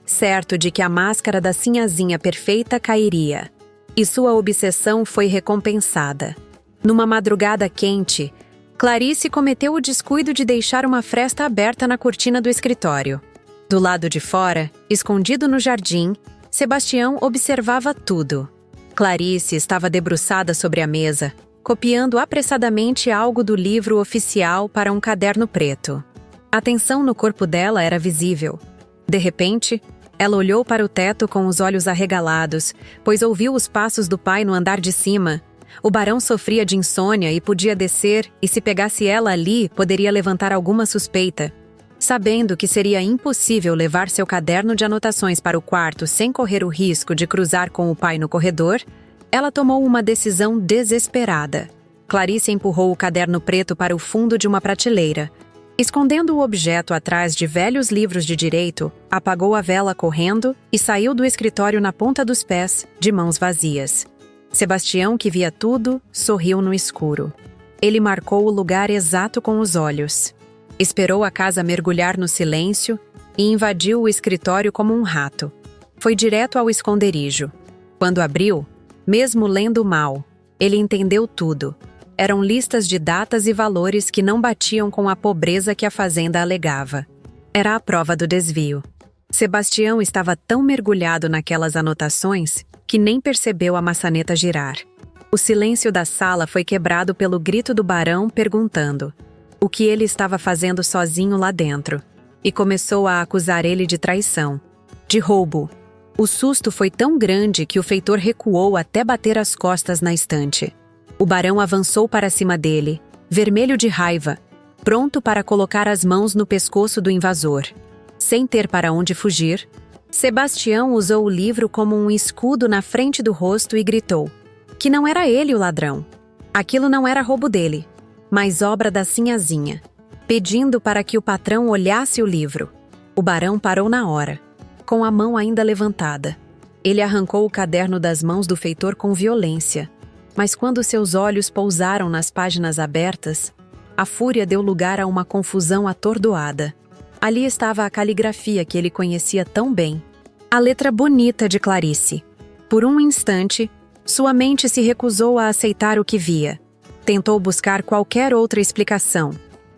certo de que a máscara da sinhazinha perfeita cairia. E sua obsessão foi recompensada. Numa madrugada quente, Clarice cometeu o descuido de deixar uma fresta aberta na cortina do escritório. Do lado de fora, escondido no jardim, Sebastião observava tudo. Clarice estava debruçada sobre a mesa, copiando apressadamente algo do livro oficial para um caderno preto. A tensão no corpo dela era visível. De repente, ela olhou para o teto com os olhos arregalados, pois ouviu os passos do pai no andar de cima. O barão sofria de insônia e podia descer, e se pegasse ela ali, poderia levantar alguma suspeita. Sabendo que seria impossível levar seu caderno de anotações para o quarto sem correr o risco de cruzar com o pai no corredor, ela tomou uma decisão desesperada. Clarice empurrou o caderno preto para o fundo de uma prateleira. Escondendo o objeto atrás de velhos livros de direito, apagou a vela correndo e saiu do escritório na ponta dos pés, de mãos vazias. Sebastião, que via tudo, sorriu no escuro. Ele marcou o lugar exato com os olhos. Esperou a casa mergulhar no silêncio e invadiu o escritório como um rato. Foi direto ao esconderijo. Quando abriu, mesmo lendo mal, ele entendeu tudo. Eram listas de datas e valores que não batiam com a pobreza que a fazenda alegava. Era a prova do desvio. Sebastião estava tão mergulhado naquelas anotações que nem percebeu a maçaneta girar. O silêncio da sala foi quebrado pelo grito do barão perguntando o que ele estava fazendo sozinho lá dentro, e começou a acusar ele de traição, de roubo. O susto foi tão grande que o feitor recuou até bater as costas na estante. O barão avançou para cima dele, vermelho de raiva, pronto para colocar as mãos no pescoço do invasor. Sem ter para onde fugir, Sebastião usou o livro como um escudo na frente do rosto e gritou que não era ele o ladrão. Aquilo não era roubo dele, mas obra da sinhazinha, pedindo para que o patrão olhasse o livro. O barão parou na hora, com a mão ainda levantada. Ele arrancou o caderno das mãos do feitor com violência, mas quando seus olhos pousaram nas páginas abertas, a fúria deu lugar a uma confusão atordoada. Ali estava a caligrafia que ele conhecia tão bem, a letra bonita de Clarice. Por um instante, sua mente se recusou a aceitar o que via. Tentou buscar qualquer outra explicação,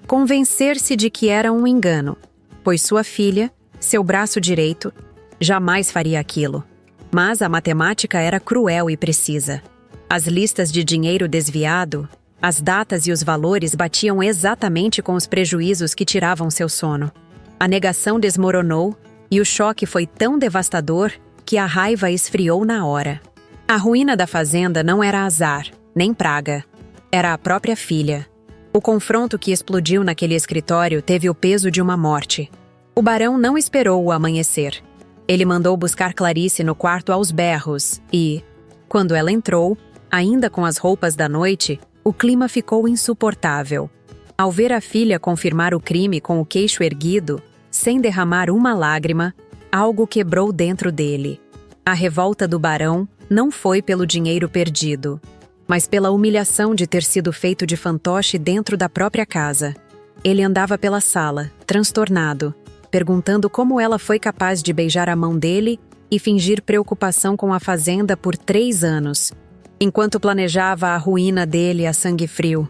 convencer-se de que era um engano, pois sua filha, seu braço direito, jamais faria aquilo. Mas a matemática era cruel e precisa. As listas de dinheiro desviado, as datas e os valores batiam exatamente com os prejuízos que tiravam seu sono. A negação desmoronou e o choque foi tão devastador que a raiva esfriou na hora. A ruína da fazenda não era azar, nem praga. Era a própria filha. O confronto que explodiu naquele escritório teve o peso de uma morte. O barão não esperou o amanhecer. Ele mandou buscar Clarice no quarto aos berros e, quando ela entrou, ainda com as roupas da noite, o clima ficou insuportável. Ao ver a filha confirmar o crime com o queixo erguido, sem derramar uma lágrima, algo quebrou dentro dele. A revolta do barão não foi pelo dinheiro perdido, mas pela humilhação de ter sido feito de fantoche dentro da própria casa. Ele andava pela sala, transtornado, perguntando como ela foi capaz de beijar a mão dele e fingir preocupação com a fazenda por 3 anos, enquanto planejava a ruína dele a sangue frio.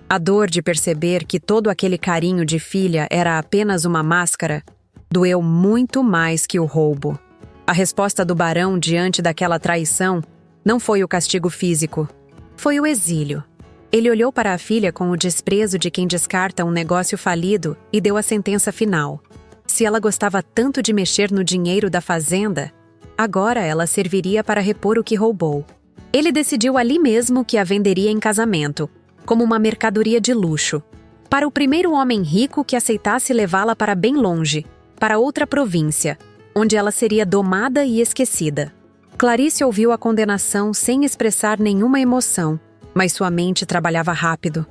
A dor de perceber que todo aquele carinho de filha era apenas uma máscara doeu muito mais que o roubo. A resposta do barão diante daquela traição não foi o castigo físico, foi o exílio. Ele olhou para a filha com o desprezo de quem descarta um negócio falido e deu a sentença final. Se ela gostava tanto de mexer no dinheiro da fazenda, agora ela serviria para repor o que roubou. Ele decidiu ali mesmo que a venderia em casamento, como uma mercadoria de luxo, para o primeiro homem rico que aceitasse levá-la para bem longe, para outra província, onde ela seria domada e esquecida. Clarice ouviu a condenação sem expressar nenhuma emoção, mas sua mente trabalhava rápido.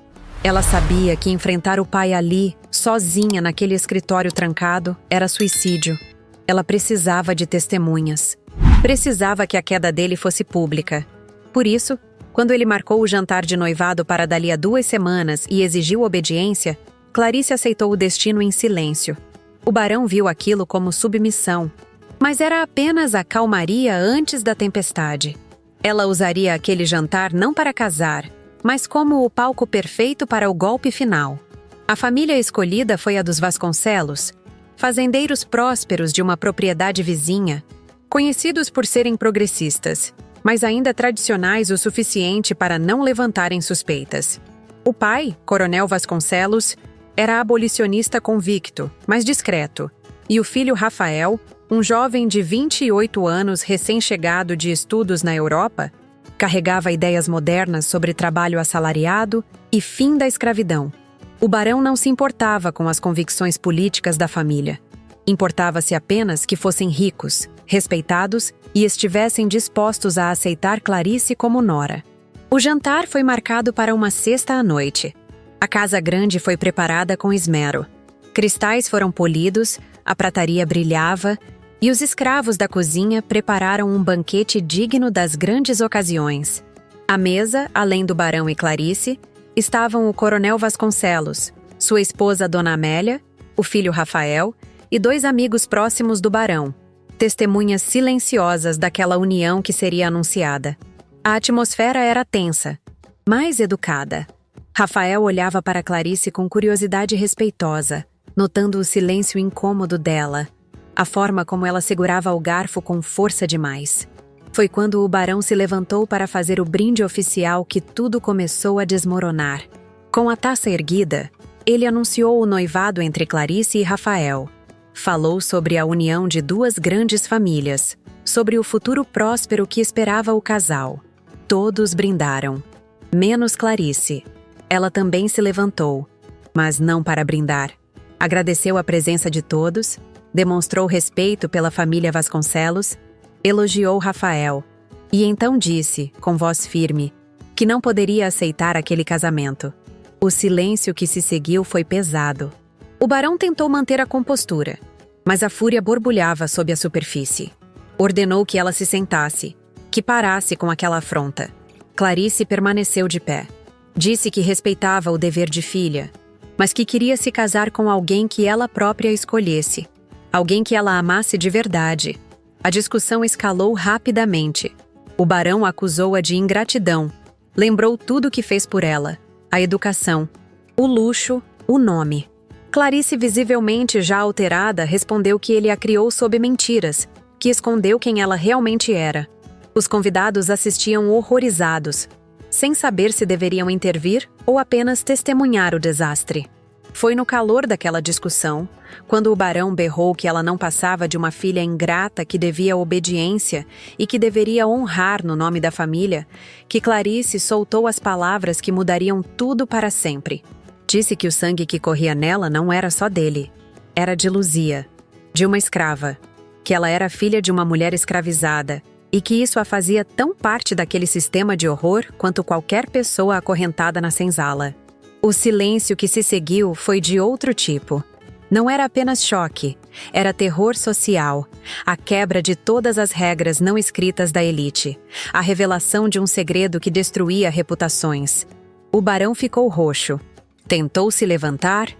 Ela sabia que enfrentar o pai ali, sozinha naquele escritório trancado, era suicídio. Ela precisava de testemunhas. Precisava que a queda dele fosse pública. Por isso, quando ele marcou o jantar de noivado para dali a 2 semanas e exigiu obediência, Clarice aceitou o destino em silêncio. O barão viu aquilo como submissão, mas era apenas a calmaria antes da tempestade. Ela usaria aquele jantar não para casar, mas como o palco perfeito para o golpe final. A família escolhida foi a dos Vasconcelos, fazendeiros prósperos de uma propriedade vizinha, conhecidos por serem progressistas, mas ainda tradicionais o suficiente para não levantarem suspeitas. O pai, Coronel Vasconcelos, era abolicionista convicto, mas discreto, e o filho Rafael, um jovem de 28 anos recém-chegado de estudos na Europa, carregava ideias modernas sobre trabalho assalariado e fim da escravidão. O barão não se importava com as convicções políticas da família. Importava-se apenas que fossem ricos, respeitados e estivessem dispostos a aceitar Clarice como nora. O jantar foi marcado para uma sexta à noite. A casa grande foi preparada com esmero. Cristais foram polidos, a prataria brilhava e os escravos da cozinha prepararam um banquete digno das grandes ocasiões. À mesa, além do barão e Clarice, estavam o coronel Vasconcelos, sua esposa Dona Amélia, o filho Rafael e 2 amigos próximos do barão, testemunhas silenciosas daquela união que seria anunciada. A atmosfera era tensa, mas educada. Rafael olhava para Clarice com curiosidade respeitosa, notando o silêncio incômodo dela, a forma como ela segurava o garfo com força demais. Foi quando o barão se levantou para fazer o brinde oficial que tudo começou a desmoronar. Com a taça erguida, ele anunciou o noivado entre Clarice e Rafael. Falou sobre a união de 2 grandes famílias, sobre o futuro próspero que esperava o casal. Todos brindaram, menos Clarice. Ela também se levantou, mas não para brindar. Agradeceu a presença de todos, demonstrou respeito pela família Vasconcelos, elogiou Rafael e então disse, com voz firme, que não poderia aceitar aquele casamento. O silêncio que se seguiu foi pesado. O barão tentou manter a compostura, mas a fúria borbulhava sob a superfície. Ordenou que ela se sentasse, que parasse com aquela afronta. Clarice permaneceu de pé. Disse que respeitava o dever de filha, mas que queria se casar com alguém que ela própria escolhesse, alguém que ela amasse de verdade. A discussão escalou rapidamente. O barão acusou-a de ingratidão. Lembrou tudo o que fez por ela, a educação, o luxo, o nome. Clarice, visivelmente já alterada, respondeu que ele a criou sob mentiras, que escondeu quem ela realmente era. Os convidados assistiam horrorizados, sem saber se deveriam intervir ou apenas testemunhar o desastre. Foi no calor daquela discussão, quando o barão berrou que ela não passava de uma filha ingrata que devia obediência e que deveria honrar no nome da família, que Clarice soltou as palavras que mudariam tudo para sempre. Disse que o sangue que corria nela não era só dele, era de Luzia, de uma escrava, que ela era filha de uma mulher escravizada e que isso a fazia tão parte daquele sistema de horror quanto qualquer pessoa acorrentada na senzala. O silêncio que se seguiu foi de outro tipo. Não era apenas choque, era terror social, a quebra de todas as regras não escritas da elite, a revelação de um segredo que destruía reputações. O barão ficou roxo. Tentou se levantar,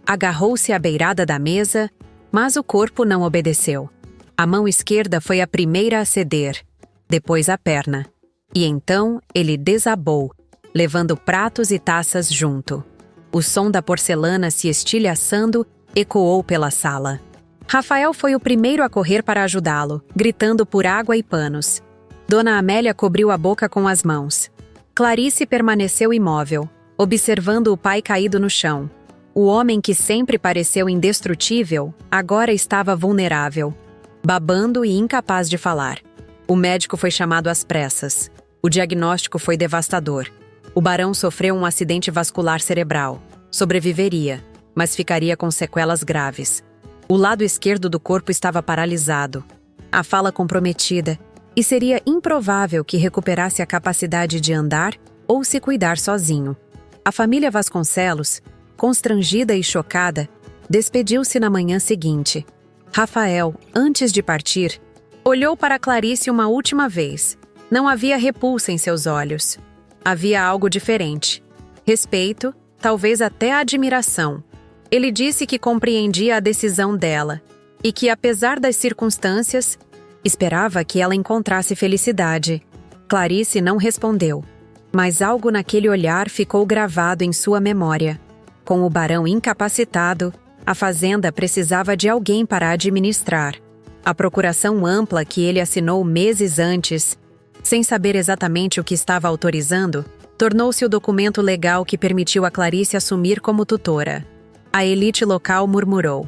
agarrou-se à beirada da mesa, mas o corpo não obedeceu. A mão esquerda foi a primeira a ceder, depois a perna. E então ele desabou, levando pratos e taças junto. O som da porcelana se estilhaçando ecoou pela sala. Rafael foi o primeiro a correr para ajudá-lo, gritando por água e panos. Dona Amélia cobriu a boca com as mãos. Clarice permaneceu imóvel, observando o pai caído no chão. O homem que sempre pareceu indestrutível, agora estava vulnerável, babando e incapaz de falar. O médico foi chamado às pressas. O diagnóstico foi devastador. O barão sofreu um acidente vascular cerebral. Sobreviveria, mas ficaria com sequelas graves. O lado esquerdo do corpo estava paralisado, a fala comprometida, e seria improvável que recuperasse a capacidade de andar ou se cuidar sozinho. A família Vasconcelos, constrangida e chocada, despediu-se na manhã seguinte. Rafael, antes de partir, olhou para Clarice uma última vez. Não havia repulsa em seus olhos. Havia algo diferente. Respeito, talvez até admiração. Ele disse que compreendia a decisão dela e que, apesar das circunstâncias, esperava que ela encontrasse felicidade. Clarice não respondeu, mas algo naquele olhar ficou gravado em sua memória. Com o barão incapacitado, a fazenda precisava de alguém para administrar. A procuração ampla que ele assinou meses antes, sem saber exatamente o que estava autorizando, tornou-se o documento legal que permitiu a Clarice assumir como tutora. A elite local murmurou.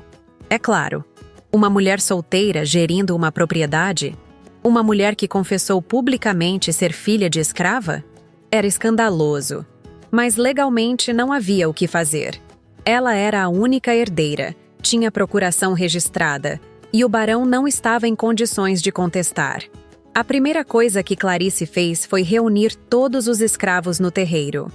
É claro, uma mulher solteira gerindo uma propriedade? Uma mulher que confessou publicamente ser filha de escrava? Era escandaloso, mas legalmente não havia o que fazer. Ela era a única herdeira, tinha procuração registrada, e o barão não estava em condições de contestar. A primeira coisa que Clarice fez foi reunir todos os escravos no terreiro.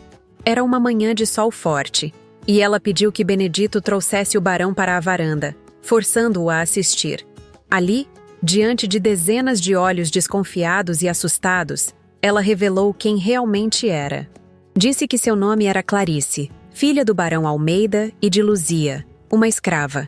Era uma manhã de sol forte, e ela pediu que Benedito trouxesse o barão para a varanda, forçando-o a assistir. Ali, diante de dezenas de olhos desconfiados e assustados, ela revelou quem realmente era. Disse que seu nome era Clarice, filha do barão Almeida e de Luzia, uma escrava.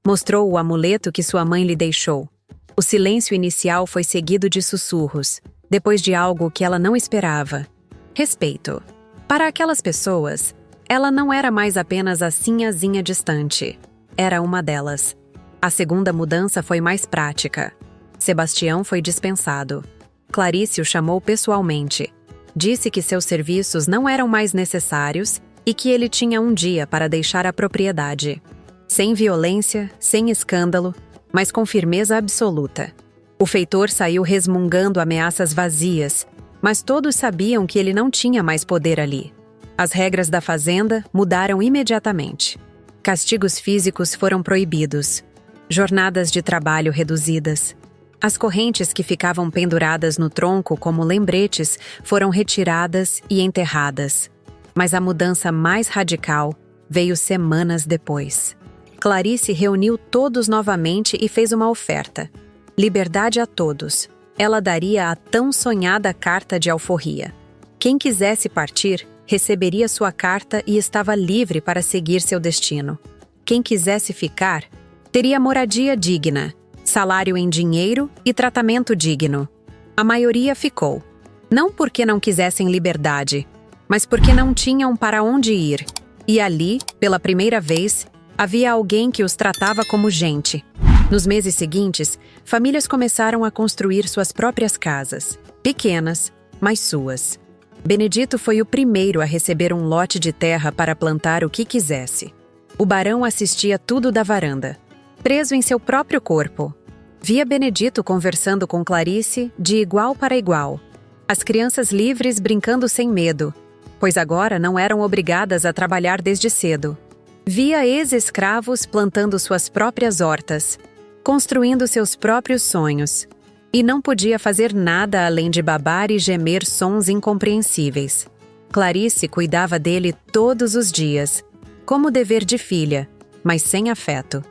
Mostrou o amuleto que sua mãe lhe deixou. O silêncio inicial foi seguido de sussurros, depois de algo que ela não esperava. Respeito. Para aquelas pessoas, ela não era mais apenas a sinhazinha distante. Era uma delas. A segunda mudança foi mais prática. Sebastião foi dispensado. Clarice o chamou pessoalmente. Disse que seus serviços não eram mais necessários e que ele tinha um dia para deixar a propriedade. Sem violência, sem escândalo, mas com firmeza absoluta. O feitor saiu resmungando ameaças vazias, mas todos sabiam que ele não tinha mais poder ali. As regras da fazenda mudaram imediatamente. Castigos físicos foram proibidos. Jornadas de trabalho reduzidas. As correntes que ficavam penduradas no tronco como lembretes foram retiradas e enterradas. Mas a mudança mais radical veio semanas depois. Clarice reuniu todos novamente e fez uma oferta. Liberdade a todos. Ela daria a tão sonhada carta de alforria. Quem quisesse partir, receberia sua carta e estava livre para seguir seu destino. Quem quisesse ficar, teria moradia digna, salário em dinheiro e tratamento digno. A maioria ficou. Não porque não quisessem liberdade, mas porque não tinham para onde ir. E ali, pela primeira vez, havia alguém que os tratava como gente. Nos meses seguintes, famílias começaram a construir suas próprias casas, pequenas, mas suas. Benedito foi o primeiro a receber um lote de terra para plantar o que quisesse. O barão assistia tudo da varanda, preso em seu próprio corpo. Via Benedito conversando com Clarice de igual para igual. As crianças livres brincando sem medo, pois agora não eram obrigadas a trabalhar desde cedo. Via ex-escravos plantando suas próprias hortas, construindo seus próprios sonhos. E não podia fazer nada além de babar e gemer sons incompreensíveis. Clarice cuidava dele todos os dias, como dever de filha, mas sem afeto.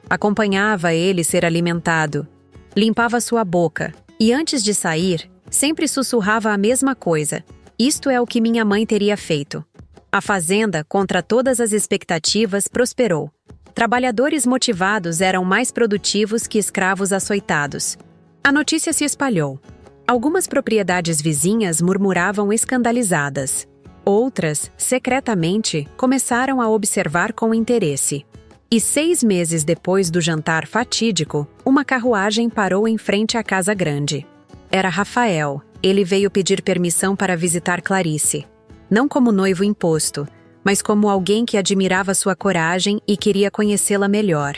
Acompanhava ele ser alimentado, limpava sua boca e antes de sair, sempre sussurrava a mesma coisa: "Isto é o que minha mãe teria feito." A fazenda, contra todas as expectativas, prosperou. Trabalhadores motivados eram mais produtivos que escravos açoitados. A notícia se espalhou. Algumas propriedades vizinhas murmuravam escandalizadas. Outras, secretamente, começaram a observar com interesse. E 6 meses depois do jantar fatídico, uma carruagem parou em frente à casa grande. Era Rafael. Ele veio pedir permissão para visitar Clarice. Não como noivo imposto, mas como alguém que admirava sua coragem e queria conhecê-la melhor.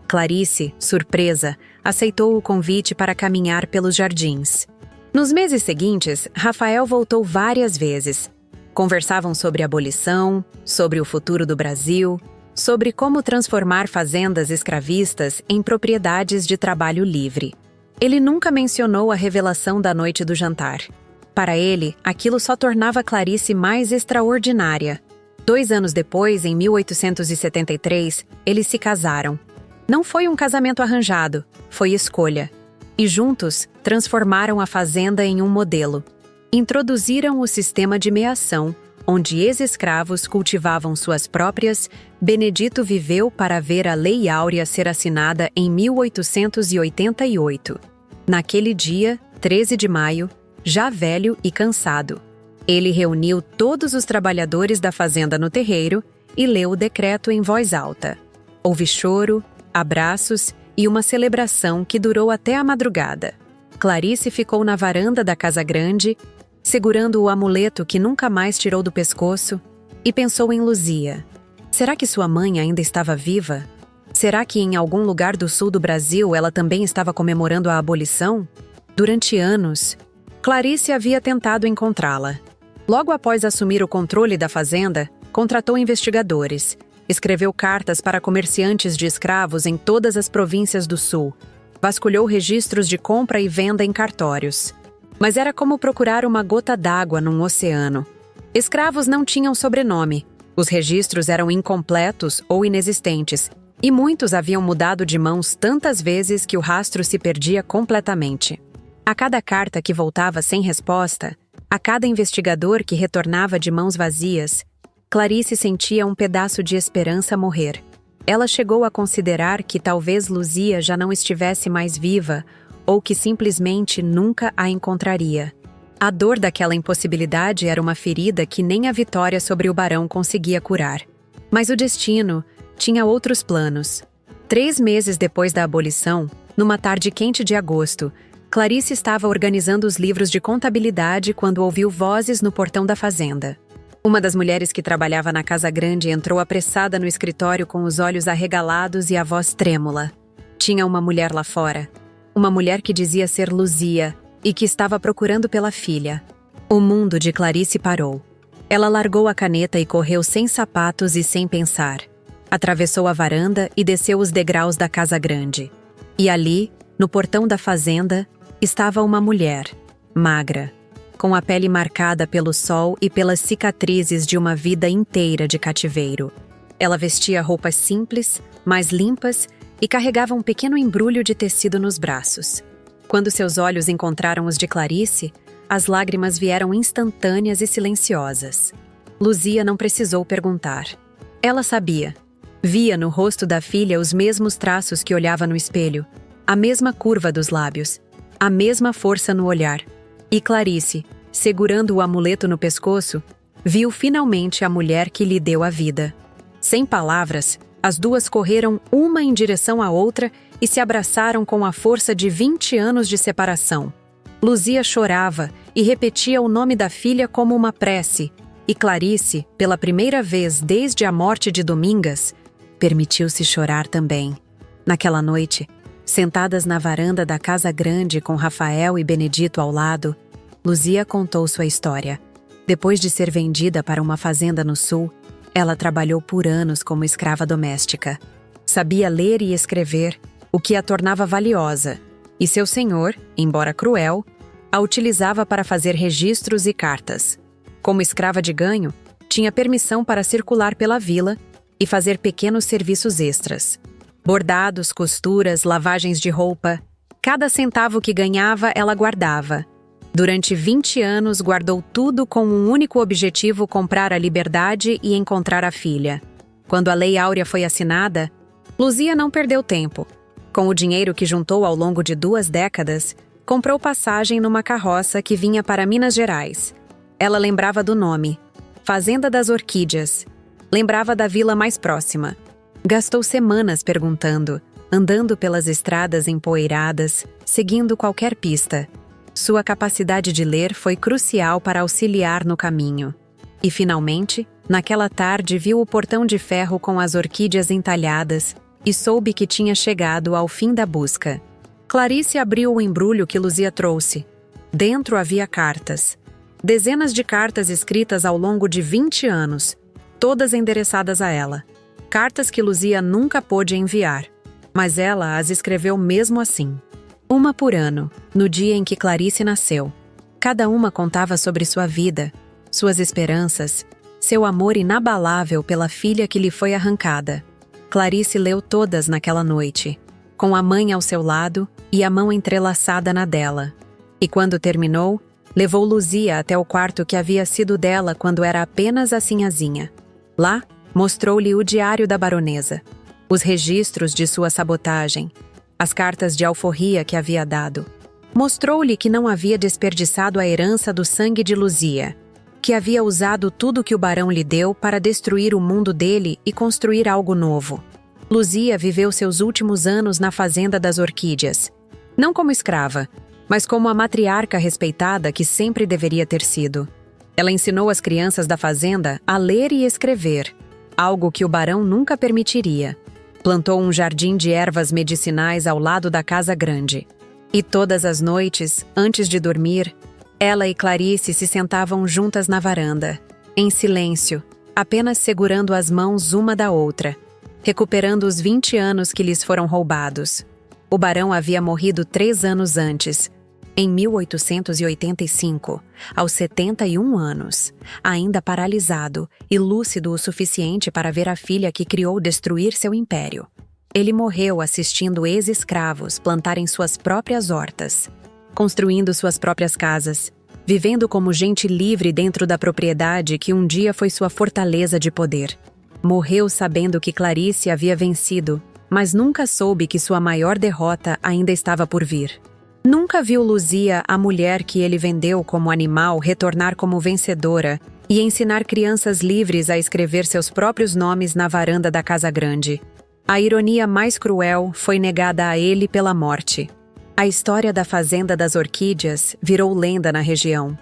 Clarice, surpresa, aceitou o convite para caminhar pelos jardins. Nos meses seguintes, Rafael voltou várias vezes. Conversavam sobre abolição, sobre o futuro do Brasil, sobre como transformar fazendas escravistas em propriedades de trabalho livre. Ele nunca mencionou a revelação da noite do jantar. Para ele, aquilo só tornava Clarice mais extraordinária. 2 anos depois, em 1873, eles se casaram. Não foi um casamento arranjado, foi escolha. E juntos, transformaram a fazenda em um modelo. Introduziram o sistema de meação, onde ex-escravos cultivavam suas próprias. Benedito viveu para ver a Lei Áurea ser assinada em 1888. Naquele dia, 13 de maio, já velho e cansado, ele reuniu todos os trabalhadores da fazenda no terreiro e leu o decreto em voz alta. Houve choro, abraços e uma celebração que durou até a madrugada. Clarice ficou na varanda da casa grande, segurando o amuleto que nunca mais tirou do pescoço, e pensou em Luzia. Será que sua mãe ainda estava viva? Será que em algum lugar do sul do Brasil ela também estava comemorando a abolição? Durante anos, Clarice havia tentado encontrá-la. Logo após assumir o controle da fazenda, contratou investigadores, escreveu cartas para comerciantes de escravos em todas as províncias do sul, vasculhou registros de compra e venda em cartórios. Mas era como procurar uma gota d'água num oceano. Escravos não tinham sobrenome, os registros eram incompletos ou inexistentes, e muitos haviam mudado de mãos tantas vezes que o rastro se perdia completamente. A cada carta que voltava sem resposta, a cada investigador que retornava de mãos vazias, Clarice sentia um pedaço de esperança morrer. Ela chegou a considerar que talvez Luzia já não estivesse mais viva ou que simplesmente nunca a encontraria. A dor daquela impossibilidade era uma ferida que nem a vitória sobre o barão conseguia curar. Mas o destino tinha outros planos. 3 meses depois da abolição, numa tarde quente de agosto, Clarice estava organizando os livros de contabilidade quando ouviu vozes no portão da fazenda. Uma das mulheres que trabalhava na casa grande entrou apressada no escritório com os olhos arregalados e a voz trêmula. Tinha uma mulher lá fora. Uma mulher que dizia ser Luzia e que estava procurando pela filha. O mundo de Clarice parou. Ela largou a caneta e correu sem sapatos e sem pensar. Atravessou a varanda e desceu os degraus da casa grande. E ali, no portão da fazenda, estava uma mulher, magra, com a pele marcada pelo sol e pelas cicatrizes de uma vida inteira de cativeiro. Ela vestia roupas simples, mais limpas e carregava um pequeno embrulho de tecido nos braços. Quando seus olhos encontraram os de Clarice, as lágrimas vieram instantâneas e silenciosas. Luzia não precisou perguntar. Ela sabia. Via no rosto da filha os mesmos traços que olhava no espelho, a mesma curva dos lábios, a mesma força no olhar. E Clarice, segurando o amuleto no pescoço, viu finalmente a mulher que lhe deu a vida. Sem palavras, as duas correram uma em direção à outra e se abraçaram com a força de 20 anos de separação. Luzia chorava e repetia o nome da filha como uma prece, e Clarice, pela primeira vez desde a morte de Domingas, permitiu-se chorar também. Naquela noite, sentadas na varanda da casa grande com Rafael e Benedito ao lado, Luzia contou sua história. Depois de ser vendida para uma fazenda no sul, ela trabalhou por anos como escrava doméstica. Sabia ler e escrever, o que a tornava valiosa, e seu senhor, embora cruel, a utilizava para fazer registros e cartas. Como escrava de ganho, tinha permissão para circular pela vila e fazer pequenos serviços extras. Bordados, costuras, lavagens de roupa. Cada centavo que ganhava, ela guardava. Durante 20 anos, guardou tudo com um único objetivo: comprar a liberdade e encontrar a filha. Quando a Lei Áurea foi assinada, Luzia não perdeu tempo. Com o dinheiro que juntou ao longo de 2 décadas, comprou passagem numa carroça que vinha para Minas Gerais. Ela lembrava do nome, Fazenda das Orquídeas. Lembrava da vila mais próxima. Gastou semanas perguntando, andando pelas estradas empoeiradas, seguindo qualquer pista. Sua capacidade de ler foi crucial para auxiliar no caminho. E, finalmente, naquela tarde viu o portão de ferro com as orquídeas entalhadas e soube que tinha chegado ao fim da busca. Clarice abriu o embrulho que Luzia trouxe. Dentro havia cartas. Dezenas de cartas escritas ao longo de 20 anos, todas endereçadas a ela. Cartas que Luzia nunca pôde enviar, mas ela as escreveu mesmo assim. Uma por ano, no dia em que Clarice nasceu. Cada uma contava sobre sua vida, suas esperanças, seu amor inabalável pela filha que lhe foi arrancada. Clarice leu todas naquela noite, com a mãe ao seu lado e a mão entrelaçada na dela. E quando terminou, levou Luzia até o quarto que havia sido dela quando era apenas a sinhazinha. Lá, mostrou-lhe o diário da baronesa, os registros de sua sabotagem, as cartas de alforria que havia dado. Mostrou-lhe que não havia desperdiçado a herança do sangue de Luzia, que havia usado tudo que o barão lhe deu para destruir o mundo dele e construir algo novo. Luzia viveu seus últimos anos na Fazenda das Orquídeas, não como escrava, mas como a matriarca respeitada que sempre deveria ter sido. Ela ensinou as crianças da fazenda a ler e escrever, algo que o barão nunca permitiria. Plantou um jardim de ervas medicinais ao lado da casa grande. E todas as noites, antes de dormir, ela e Clarice se sentavam juntas na varanda, em silêncio, apenas segurando as mãos uma da outra, recuperando os 20 anos que lhes foram roubados. O barão havia morrido 3 anos antes, Em 1885, aos 71 anos, ainda paralisado e lúcido o suficiente para ver a filha que criou destruir seu império, ele morreu assistindo ex-escravos plantarem suas próprias hortas, construindo suas próprias casas, vivendo como gente livre dentro da propriedade que um dia foi sua fortaleza de poder. Morreu sabendo que Clarice havia vencido, mas nunca soube que sua maior derrota ainda estava por vir. Nunca viu Luzia, a mulher que ele vendeu como animal, retornar como vencedora e ensinar crianças livres a escrever seus próprios nomes na varanda da casa grande. A ironia mais cruel foi negada a ele pela morte. A história da Fazenda das Orquídeas virou lenda na região.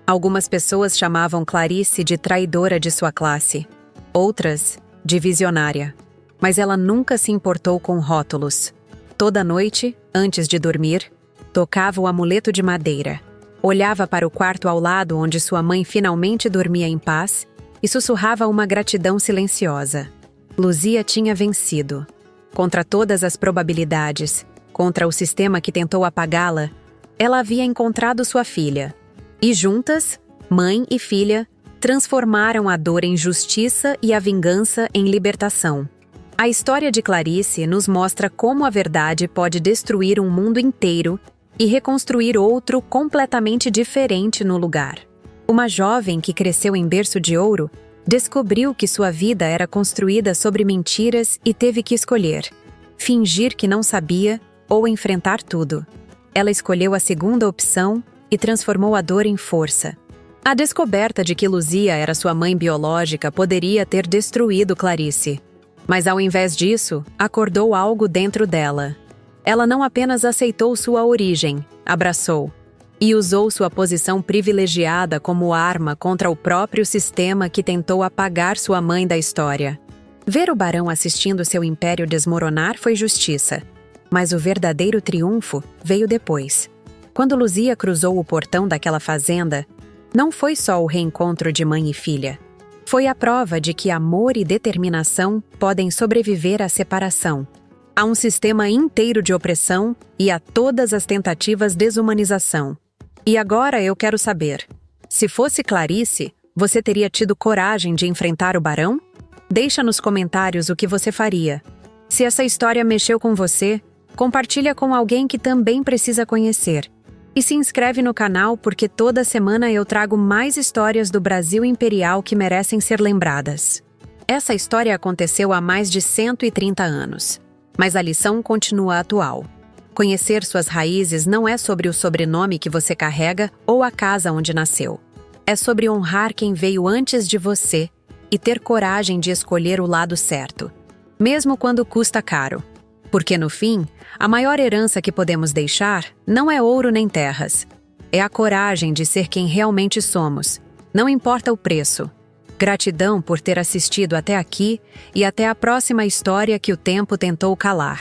Algumas pessoas chamavam Clarice de traidora de sua classe, outras de visionária. Mas ela nunca se importou com rótulos. Toda noite, antes de dormir, tocava o amuleto de madeira, olhava para o quarto ao lado onde sua mãe finalmente dormia em paz e sussurrava uma gratidão silenciosa. Luzia tinha vencido. Contra todas as probabilidades, contra o sistema que tentou apagá-la, ela havia encontrado sua filha. E juntas, mãe e filha, transformaram a dor em justiça e a vingança em libertação. A história de Clarice nos mostra como a verdade pode destruir um mundo inteiro e reconstruir outro completamente diferente no lugar. Uma jovem que cresceu em berço de ouro descobriu que sua vida era construída sobre mentiras e teve que escolher: fingir que não sabia ou enfrentar tudo. Ela escolheu a segunda opção e transformou a dor em força. A descoberta de que Luzia era sua mãe biológica poderia ter destruído Clarice. Mas ao invés disso, acordou algo dentro dela. Ela não apenas aceitou sua origem, abraçou e usou sua posição privilegiada como arma contra o próprio sistema que tentou apagar sua mãe da história. Ver o barão assistindo seu império desmoronar foi justiça, mas o verdadeiro triunfo veio depois. Quando Luzia cruzou o portão daquela fazenda, não foi só o reencontro de mãe e filha. Foi a prova de que amor e determinação podem sobreviver à separação, a um sistema inteiro de opressão e a todas as tentativas de desumanização. E agora eu quero saber, se fosse Clarice, você teria tido coragem de enfrentar o barão? Deixa nos comentários o que você faria. Se essa história mexeu com você, compartilha com alguém que também precisa conhecer. E se inscreve no canal porque toda semana eu trago mais histórias do Brasil Imperial que merecem ser lembradas. Essa história aconteceu há mais de 130 anos, mas a lição continua atual. Conhecer suas raízes não é sobre o sobrenome que você carrega ou a casa onde nasceu. É sobre honrar quem veio antes de você e ter coragem de escolher o lado certo, mesmo quando custa caro. Porque no fim, a maior herança que podemos deixar não é ouro nem terras. É a coragem de ser quem realmente somos, não importa o preço. Gratidão por ter assistido até aqui e até a próxima história que o tempo tentou calar.